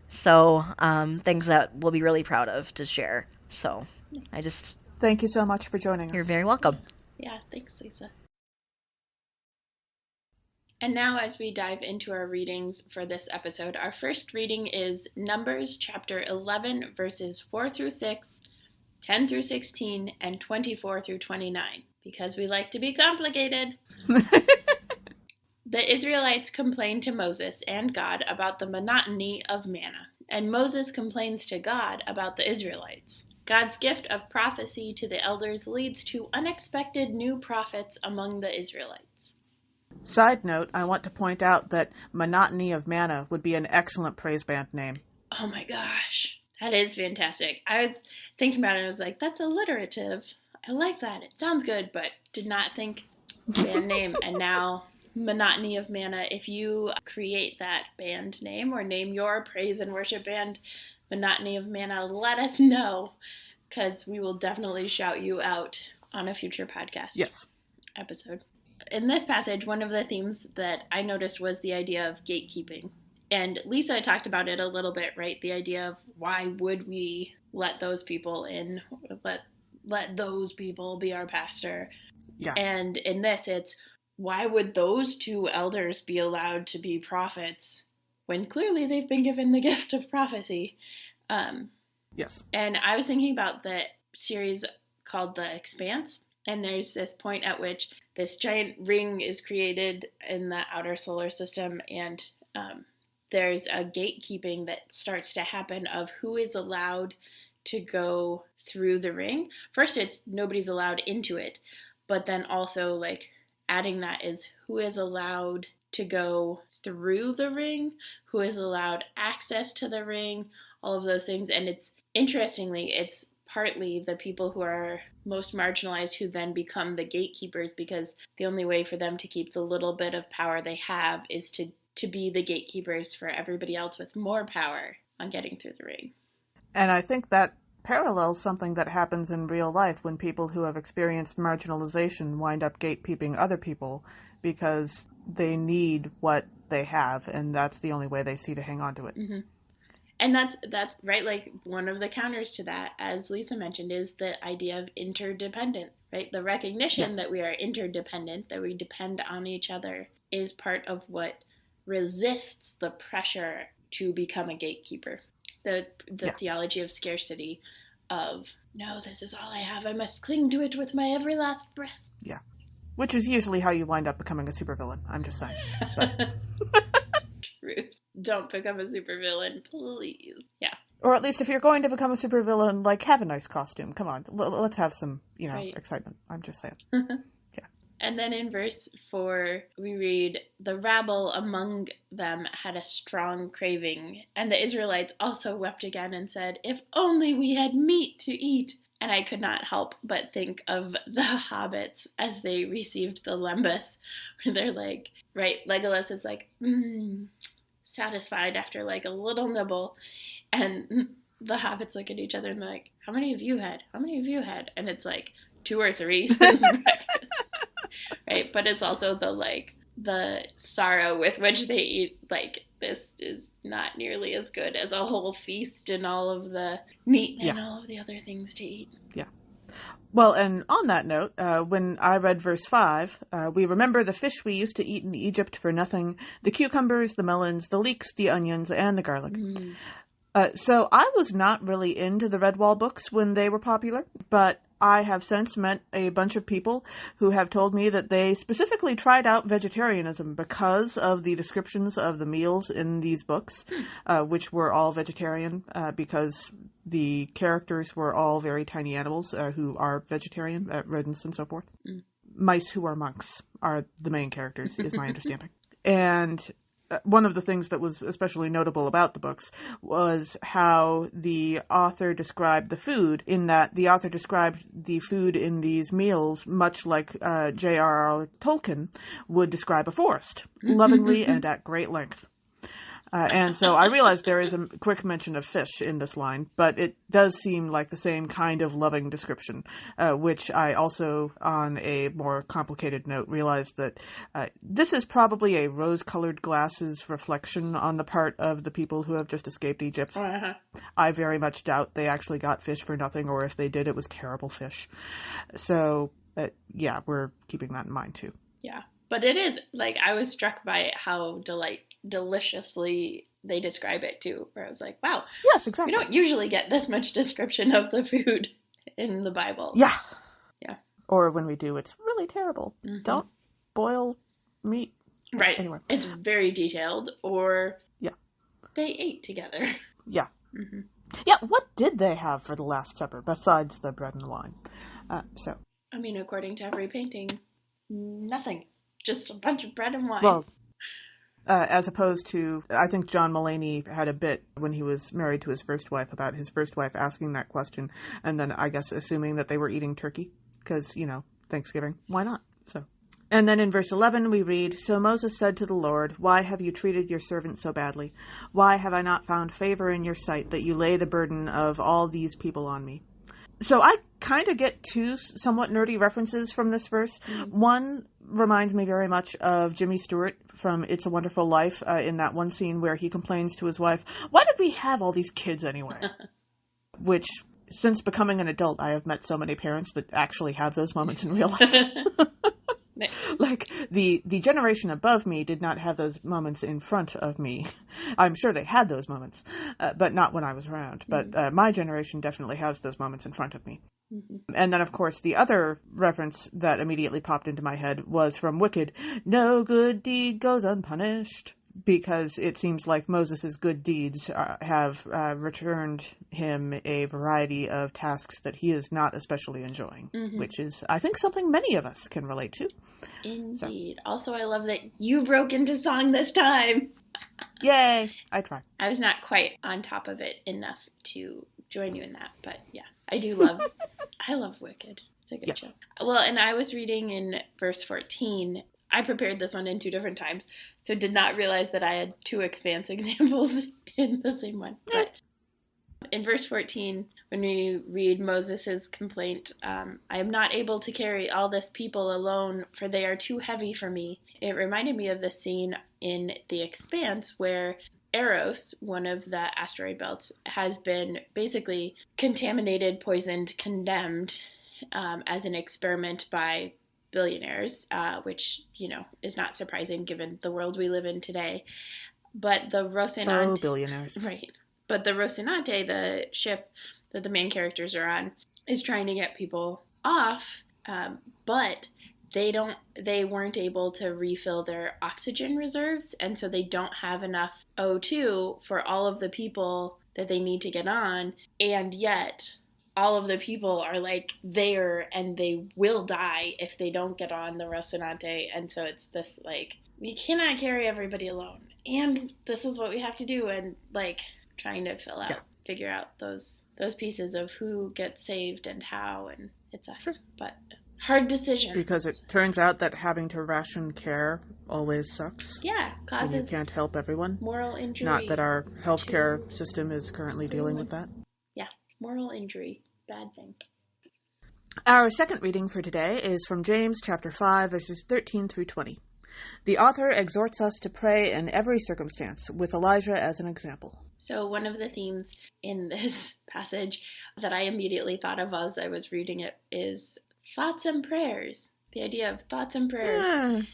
So, things that we'll be really proud of to share. So, Thank you so much for joining us. You're very welcome. Yeah, thanks, Lisa. And now, as we dive into our readings for this episode, our first reading is Numbers chapter 11, verses 4 through 6, 10 through 16, and 24 through 29, because we like to be complicated. The Israelites complained to Moses and God about the monotony of manna, and Moses complains to God about the Israelites. God's gift of prophecy to the elders leads to unexpected new prophets among the Israelites. Side note, I want to point out that Monotony of Manna would be an excellent praise band name. Oh my gosh, that is fantastic. I was thinking about it and I was like, that's alliterative. I like that. It sounds good, but did not think band name. And now Monotony of Manna, if you create that band name or name your praise and worship band Monotony of Manna, let us know, because we will definitely shout you out on a future podcast episode. In this passage, one of the themes that I noticed was the idea of gatekeeping. And Lisa talked about it a little bit, right? The idea of why would we let those people in, let those people be our pastor. Yeah. And in this, it's why would those two elders be allowed to be prophets when clearly they've been given the gift of prophecy? Yes. And I was thinking about the series called The Expanse. And there's this point at which this giant ring is created in the outer solar system, and there's a gatekeeping that starts to happen of who is allowed to go through the ring. First, it's nobody's allowed into it, but then also like adding that is who is allowed to go through the ring, who is allowed access to the ring, all of those things. And it's interestingly, it's partly the people who are most marginalized who then become the gatekeepers, because the only way for them to keep the little bit of power they have is to be the gatekeepers for everybody else with more power on getting through the ring. And I think that parallels something that happens in real life when people who have experienced marginalization wind up gatekeeping other people because they need what they have, and that's the only way they see to hang on to it. Mm-hmm. And that's right, like one of the counters to that, as Lisa mentioned, is the idea of interdependent, right? The recognition that we are interdependent, that we depend on each other, is part of what resists the pressure to become a gatekeeper. The theology of scarcity, of, no, this is all I have, I must cling to it with my every last breath. Yeah. Which is usually how you wind up becoming a supervillain, I'm just saying. But... Truth. Don't become a supervillain, please. Yeah. Or at least if you're going to become a supervillain, like, have a nice costume. Come on, let's have some, excitement. I'm just saying. Yeah. And then in verse 4, we read, "The rabble among them had a strong craving, and the Israelites also wept again and said, 'If only we had meat to eat.' And I could not help but think of the hobbits as they received the lembas, where they're like, right, Legolas is like, satisfied after like a little nibble, and the hobbits look at each other and they're like, how many have you had? How many have you had? And it's like 2 or 3 since breakfast, right? But it's also the sorrow with which they eat, like, this is not nearly as good as a whole feast and all of the meat and all of the other things to eat. Yeah. Well, and on that note, when I read verse 5, we remember the fish we used to eat in Egypt for nothing, the cucumbers, the melons, the leeks, the onions, and the garlic. So I was not really into the Redwall books when they were popular, but I have since met a bunch of people who have told me that they specifically tried out vegetarianism because of the descriptions of the meals in these books, which were all vegetarian, because the characters were all very tiny animals who are vegetarian, rodents and so forth. mice who are monks are the main characters, is my understanding. And one of the things that was especially notable about the books was how the author described the food, in that the author described the food in these meals much like J.R.R. Tolkien would describe a forest, lovingly and at great length. And so I realize there is a quick mention of fish in this line, but it does seem like the same kind of loving description, which I also, on a more complicated note, realized that this is probably a rose-colored glasses reflection on the part of the people who have just escaped Egypt. Uh-huh. I very much doubt they actually got fish for nothing, or if they did, it was terrible fish. So, yeah, we're keeping that in mind, too. Yeah. But it is, like, I was struck by how deliciously they describe it, too. Where I was like, wow. Yes, exactly. We don't usually get this much description of the food in the Bible. Yeah. Yeah. Or when we do, it's really terrible. Mm-hmm. Don't boil meat. Right. Anyway. It's very detailed, or yeah, they ate together. Yeah. Mm-hmm. Yeah, what did they have for the Last Supper besides the bread and wine? I mean, according to every painting, nothing. Just a bunch of bread and wine. Well, as opposed to, I think John Mulaney had a bit when he was married to his first wife about his first wife asking that question, and then I guess assuming that they were eating turkey, because, Thanksgiving. Why not? So, and then in verse 11 we read, "So Moses said to the Lord, why have you treated your servant so badly? Why have I not found favor in your sight that you lay the burden of all these people on me?" So I kind of get two somewhat nerdy references from this verse. Mm-hmm. One reminds me very much of Jimmy Stewart from It's a Wonderful Life, in that one scene where he complains to his wife, "Why did we have all these kids anyway?" Which, since becoming an adult, I have met so many parents that actually have those moments in real life. Nice. Like, the generation above me did not have those moments in front of me. I'm sure they had those moments, but not when I was around. But my generation definitely has those moments in front of me. Mm-hmm. And then, of course, the other reference that immediately popped into my head was from Wicked. "No good deed goes unpunished." Because it seems like Moses' good deeds have returned him a variety of tasks that he is not especially enjoying, mm-hmm. which is, I think, something many of us can relate to. Indeed. So. Also, I love that you broke into song this time. Yay! I tried. I was not quite on top of it enough to join you in that, but yeah, I do love, I love Wicked. It's a good show. Well, and I was reading in verse 14. I prepared this one in 2 different times, so did not realize that I had 2 Expanse examples in the same one. But in verse 14, when we read Moses' complaint, "I am not able to carry all this people alone, for they are too heavy for me," it reminded me of the scene in The Expanse where Eros, one of the asteroid belts, has been basically contaminated, poisoned, condemned as an experiment by billionaires, which, is not surprising given the world we live in today. But the Rocinante... Oh, billionaires. Right. But the Rocinante, the ship that the main characters are on, is trying to get people off, but they weren't able to refill their oxygen reserves, and so they don't have enough O2 for all of the people that they need to get on, and yet all of the people are there and they will die if they don't get on the Rocinante. And so it's this we cannot carry everybody alone, and this is what we have to do, and trying to figure out those pieces of who gets saved and how, and it sucks. Sure. But hard decision. Because it turns out that having to ration care always sucks. Yeah, causes and you can't help everyone. Moral injury. Not that our healthcare system is currently dealing with that. Yeah, moral injury. Bad thing. Our second reading for today is from James chapter 5, verses 13 through 20. The author exhorts us to pray in every circumstance, with Elijah as an example. So one of the themes in this passage that I immediately thought of as I was reading it is thoughts and prayers. The idea of thoughts and prayers,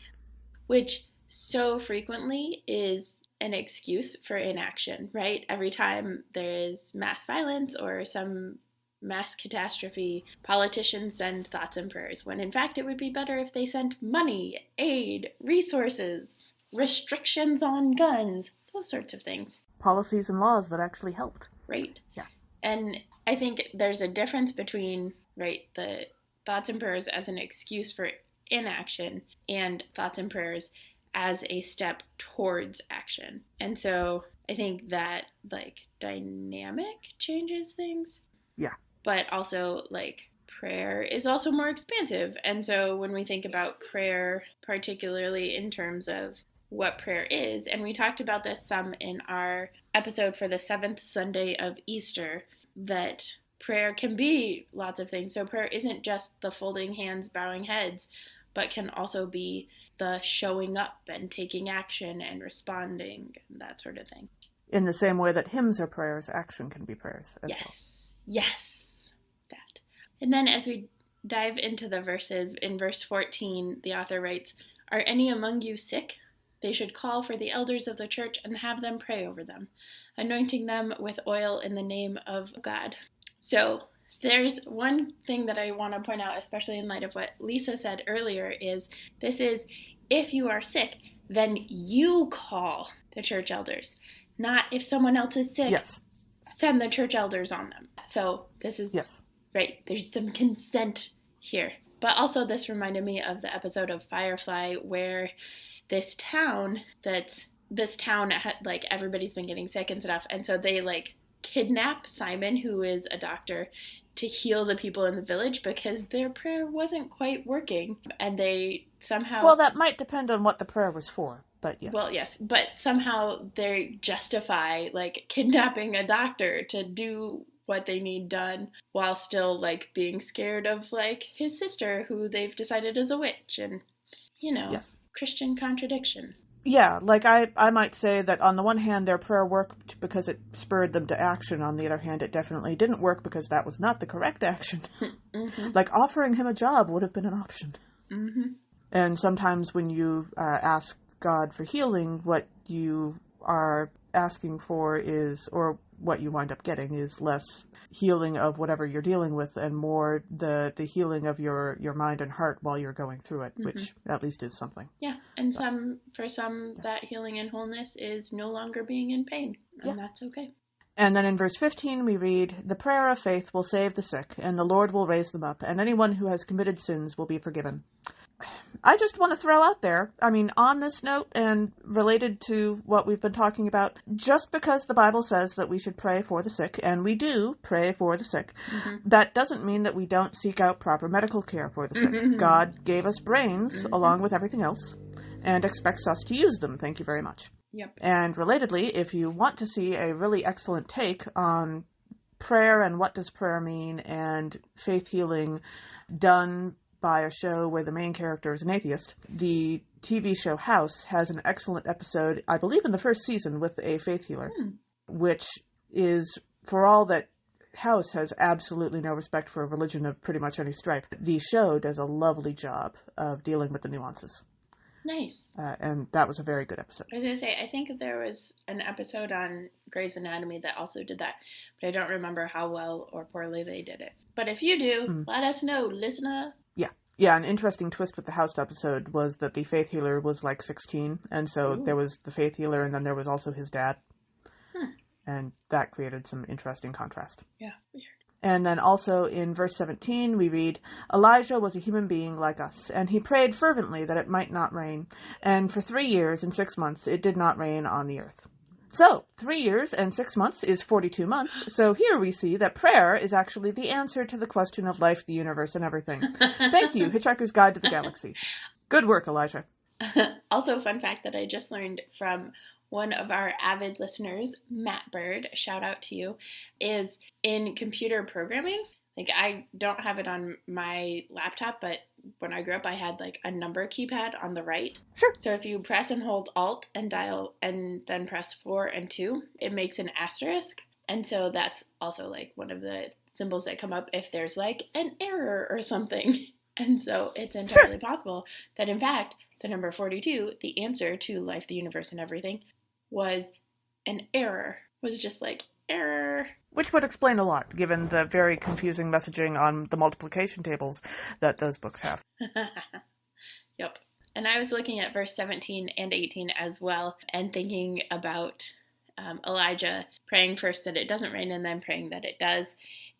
which so frequently is an excuse for inaction, right? Every time there is mass violence or some mass catastrophe, politicians send thoughts and prayers, when in fact it would be better if they sent money, aid, resources, restrictions on guns, those sorts of things. Policies and laws that actually helped. Right. Yeah. And I think there's a difference between, the thoughts and prayers as an excuse for inaction and thoughts and prayers as a step towards action. And so I think that like dynamic changes things. Yeah. But also like prayer is also more expansive. And so when we think about prayer, particularly in terms of what prayer is, and we talked about this some in our episode for the 7th Sunday of Easter, that prayer can be lots of things. So prayer isn't just the folding hands, bowing heads, but can also be the showing up and taking action and responding and that sort of thing. In the same way that hymns are prayers, action can be prayers as well. Yes, that. And then as we dive into the verses, in verse 14, the author writes, "Are any among you sick? They should call for the elders of the church and have them pray over them, anointing them with oil in the name of God." So there's one thing that I want to point out, especially in light of what Lisa said earlier, is this is, if you are sick, then you call the church elders. Not if someone else is sick, yes, send the church elders on them. So this is, yes, right, there's some consent here. But also this reminded me of the episode of Firefly where this town, like everybody's been getting sick and stuff. And so they like kidnap Simon, who is a doctor, to heal the people in the village because their prayer wasn't quite working. And they somehow... Well, that might depend on what the prayer was for, but yes. Well, yes, but somehow they justify, like, kidnapping a doctor to do what they need done while still, like, being scared of, like, his sister, who they've decided is a witch, and, you know, yes. Christian contradiction. Yeah, like I might say that on the one hand their prayer worked because it spurred them to action. On the other hand, it definitely didn't work because that was not the correct action. Mm-hmm. Like offering him a job would have been an option. Mm-hmm. And sometimes when you ask God for healing, what you are asking for is, or what you wind up getting is less healing of whatever you're dealing with and more the healing of your mind and heart while you're going through it, which at least is something. Yeah, and for some, that healing and wholeness is no longer being in pain, and that's okay. And then in verse 15 we read, "The prayer of faith will save the sick, and the Lord will raise them up, and anyone who has committed sins will be forgiven." I just want to throw out there, I mean, on this note and related to what we've been talking about, just because the Bible says that we should pray for the sick, and we do pray for the sick, that doesn't mean that we don't seek out proper medical care for the sick. God gave us brains along with everything else and expects us to use them. Thank you very much. Yep. And relatedly, if you want to see a really excellent take on prayer and what does prayer mean and faith healing done by a show where the main character is an atheist, the TV show House has an excellent episode, I believe in the first season, with a faith healer, which is, for all that House has absolutely no respect for religion of pretty much any stripe, the show does a lovely job of dealing with the nuances. Nice. And that was a very good episode. I was going to say, I think there was an episode on Grey's Anatomy that also did that, but I don't remember how well or poorly they did it. But if you do, let us know, listener. Yeah, an interesting twist with the House episode was that the faith healer was like 16, and so there was the faith healer, and then there was also his dad. And that created some interesting contrast. Yeah, weird. And then also in verse 17 we read, "Elijah was a human being like us, and he prayed fervently that it might not rain. And for 3 years and 6 months it did not rain on the earth." So, 3 years and 6 months is 42 months, so here we see that prayer is actually the answer to the question of life, the universe, and everything. Thank you, Hitchhiker's Guide to the Galaxy. Good work, Elijah. Also, fun fact that I just learned from one of our avid listeners, Matt Bird, shout out to you, is in computer programming. Like, I don't have it on my laptop, but when I grew up, I had like a number keypad on the right. Sure. So if you press and hold Alt and dial and then press 4 and 2, it makes an asterisk. And so that's also like one of the symbols that come up if there's like an error or something. And so it's entirely possible that in fact, the number 42, the answer to life, the universe, and everything, was an error. Was just like, error. Which would explain a lot, given the very confusing messaging on the multiplication tables that those books have. Yep. And I was looking at verse 17 and 18 as well, and thinking about Elijah praying first that it doesn't rain and then praying that it does.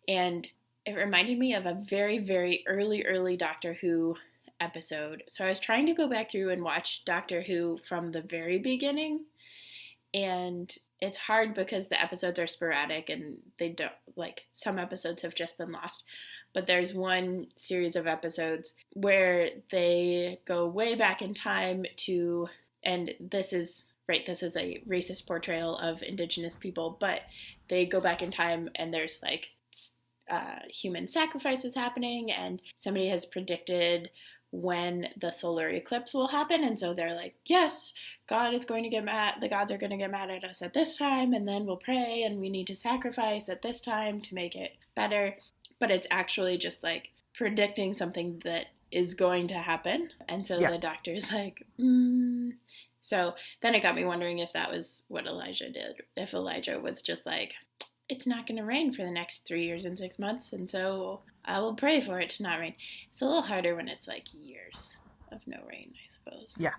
And it reminded me of a very, very early doctor who episode. So I was trying to go back through and watch Doctor Who from the very beginning, and it's hard because the episodes are sporadic and they don't, like, some episodes have just been lost. But there's one series of episodes where they go way back in time to, and this is a racist portrayal of Indigenous people, but they go back in time and there's like human sacrifices happening, and somebody has predicted when the solar eclipse will happen, and so they're like, yes, God is going to get mad, the gods are going to get mad at us at this time, and then we'll pray, and we need to sacrifice at this time to make it better. But it's actually just like predicting something that is going to happen, and so the Doctor's like, So then it got me wondering if that was what Elijah did, if Elijah was just like, it's not going to rain for the next 3 years and 6 months, and so I will pray for it to not rain. It's a little harder when it's like years of no rain, I suppose. Yeah.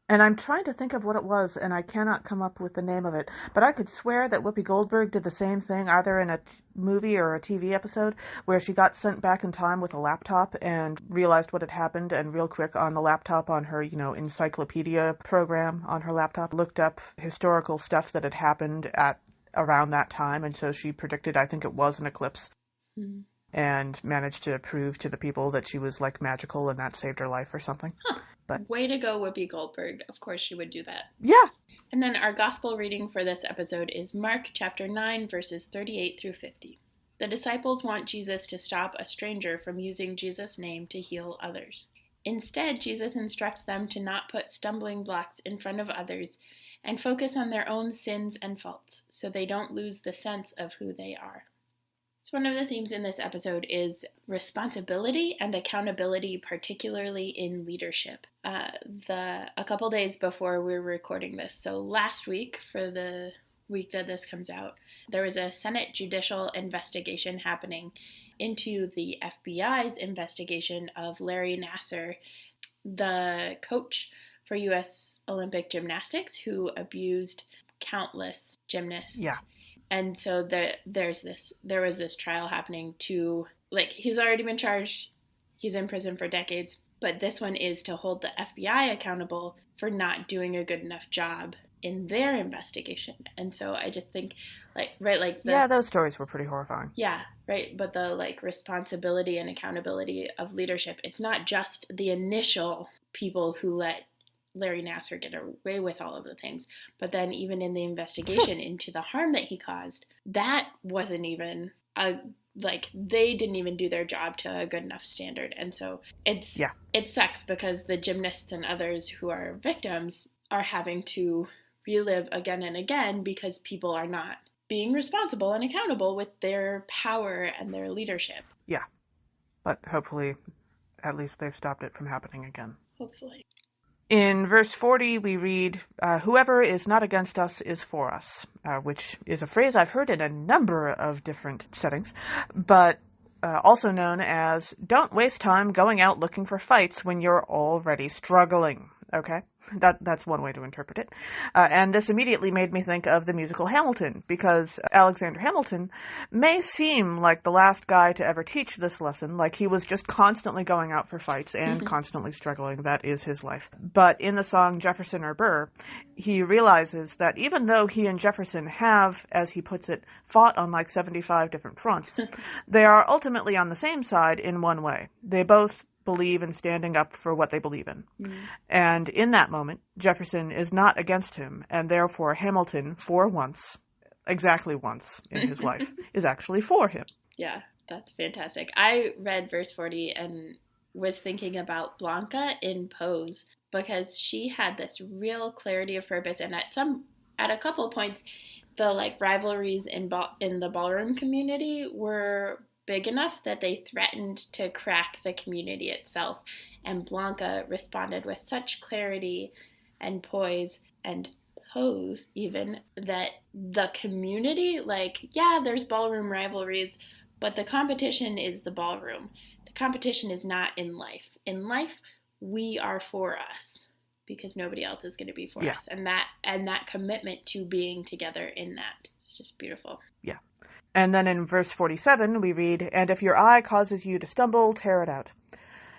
And I'm trying to think of what it was, and I cannot come up with the name of it. But I could swear that Whoopi Goldberg did the same thing, either in a movie or a TV episode, where she got sent back in time with a laptop and realized what had happened, and real quick on the laptop, on her, encyclopedia program on her laptop, looked up historical stuff that had happened at around that time, and so she predicted, I think it was an eclipse, and managed to prove to the people that she was, like, magical, and that saved her life or something. Huh. But way to go, Whoopi Goldberg. Of course she would do that. Yeah. And then our gospel reading for this episode is Mark chapter 9, verses 38 through 50. The disciples want Jesus to stop a stranger from using Jesus' name to heal others. Instead, Jesus instructs them to not put stumbling blocks in front of others and focus on their own sins and faults, so they don't lose the sense of who they are. So one of the themes in this episode is responsibility and accountability, particularly in leadership. A couple days before we're recording this, so last week, for the week that this comes out, there was a Senate judicial investigation happening into the FBI's investigation of Larry Nassar, the coach for U.S. Olympic gymnastics, who abused countless gymnasts. Yeah. And so there was this trial happening to, like, he's already been charged, he's in prison for decades, but this one is to hold the FBI accountable for not doing a good enough job in their investigation. And so I just think, those stories were pretty horrifying. Yeah, right. But the, like, responsibility and accountability of leadership, it's not just the initial people who let Larry Nassar get away with all of the things, but then even in the investigation into the harm that he caused, that wasn't even they didn't even do their job to a good enough standard. And so it sucks because the gymnasts and others who are victims are having to relive again and again because people are not being responsible and accountable with their power and their leadership. Yeah. But hopefully at least they've stopped it from happening again. Hopefully. In verse 40, we read, whoever is not against us is for us, which is a phrase I've heard in a number of different settings, but also known as, don't waste time going out looking for fights when you're already struggling. Okay? That's one way to interpret it. And this immediately made me think of the musical Hamilton, because Alexander Hamilton may seem like the last guy to ever teach this lesson, like he was just constantly going out for fights and constantly struggling. That is his life. But in the song Jefferson or Burr, he realizes that even though he and Jefferson have, as he puts it, fought on like 75 different fronts, they are ultimately on the same side in one way. They both believe in standing up for what they believe in. And in that moment, Jefferson is not against him, and therefore Hamilton, for once, exactly once in his life, is actually for him. Yeah, that's fantastic. I read verse 40 and was thinking about Blanca in Pose, because she had this real clarity of purpose, and at a couple points, the like rivalries in the ballroom community were big enough that they threatened to crack the community itself. And Blanca responded with such clarity and poise and pose even, that the community, like, yeah, there's ballroom rivalries, but the competition is the ballroom. The competition is not in life. In life, we are for us because nobody else is going to be for us. And that commitment to being together in that is just beautiful. Yeah. And then in verse 47, we read, and if your eye causes you to stumble, tear it out.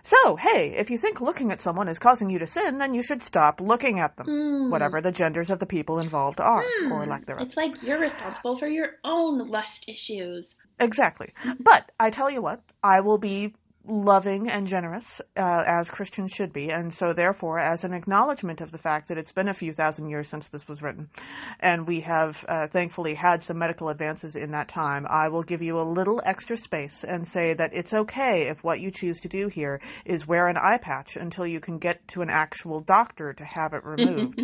So, hey, if you think looking at someone is causing you to sin, then you should stop looking at them, whatever the genders of the people involved are, or lack thereof. It's like you're responsible for your own lust issues. Exactly. But I tell you what, I will be loving and generous, as Christians should be, and so therefore, as an acknowledgement of the fact that it's been a few thousand years since this was written, and we have thankfully had some medical advances in that time, I will give you a little extra space and say that it's okay if what you choose to do here is wear an eye patch until you can get to an actual doctor to have it removed.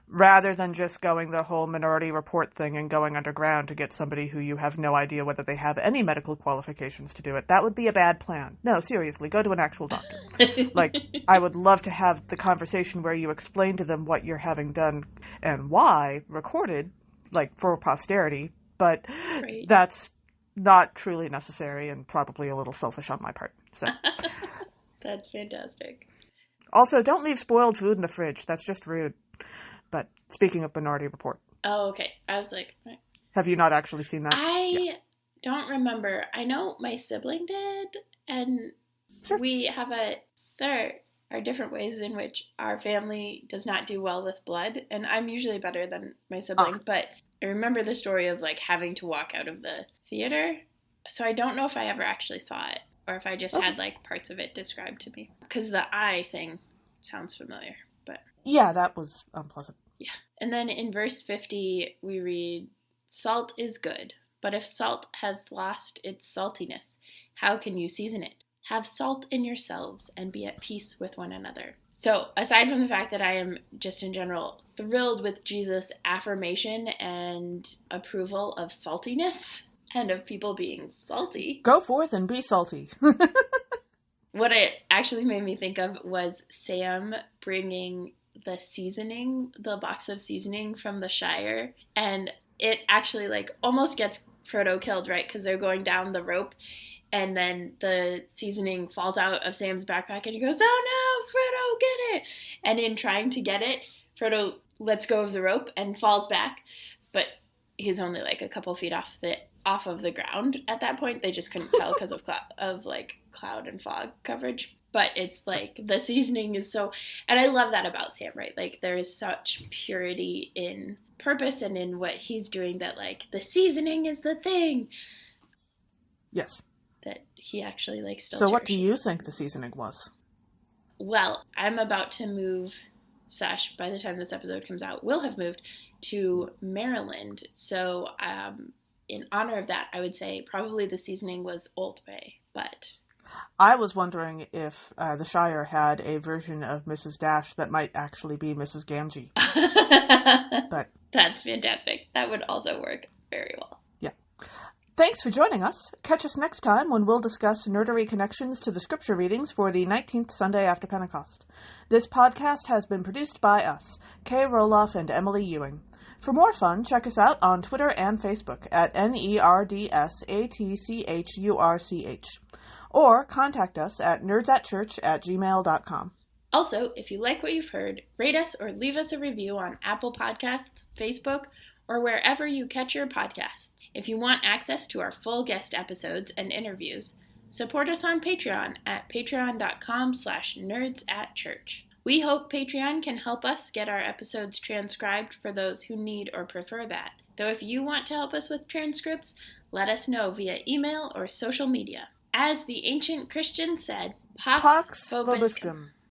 Rather than just going the whole Minority Report thing and going underground to get somebody who you have no idea whether they have any medical qualifications to do it. That would be a bad plan. No, seriously, go to an actual doctor. Like, I would love to have the conversation where you explain to them what you're having done and why, recorded, like, for posterity, but that's not truly necessary and probably a little selfish on my part. So That's fantastic. Also, don't leave spoiled food in the fridge. That's just rude. But speaking of Minority Report. Oh, okay. I was like... Have you not actually seen that? I don't remember. I know my sibling did, and we have there are different ways in which our family does not do well with blood, and I'm usually better than my sibling, but I remember the story of, like, having to walk out of the theater, so I don't know if I ever actually saw it, or if I just had, like, parts of it described to me, because the eye thing sounds familiar, but... Yeah, that was unpleasant. Yeah. And then in verse 50, we read, "Salt is good, but if salt has lost its saltiness, how can you season it? Have salt in yourselves and be at peace with one another." So aside from the fact that I am just in general thrilled with Jesus' affirmation and approval of saltiness and of people being salty. Go forth and be salty. What it actually made me think of was Sam bringing the seasoning, the box of seasoning from the Shire, and it actually, like, almost gets Frodo killed, right? Because they're going down the rope, and then the seasoning falls out of Sam's backpack, and he goes, "Oh no, Frodo, get it!" And in trying to get it, Frodo lets go of the rope and falls back, but he's only, like, a couple feet off of the ground at that point. They just couldn't tell because of cloud and fog coverage. But it's like the seasoning is so, and I love that about Sam, right? Like, there is such purity in purpose and in what he's doing that, like, the seasoning is the thing. Yes. That he actually, like, still So what do cherishes. you think the seasoning was? Well, I'm about to move, by the time this episode comes out, will have moved to Maryland. So in honor of that, I would say probably the seasoning was Old Bay, but... I was wondering if the Shire had a version of Mrs. Dash that might actually be Mrs. Gamgee. But that's fantastic. That would also work very well. Yeah. Thanks for joining us. Catch us next time when we'll discuss nerdery connections to the scripture readings for the 19th Sunday after Pentecost. This podcast has been produced by us, Kay Roloff and Emily Ewing. For more fun, check us out on Twitter and Facebook at NERDSATCHURCH. Or contact us at nerdsatchurch@gmail.com. Also, if you like what you've heard, rate us or leave us a review on Apple Podcasts, Facebook, or wherever you catch your podcasts. If you want access to our full guest episodes and interviews, support us on Patreon at patreon.com/nerdsatchurch. We hope Patreon can help us get our episodes transcribed for those who need or prefer that. Though if you want to help us with transcripts, let us know via email or social media. As the ancient Christians said, Pax vobiscum.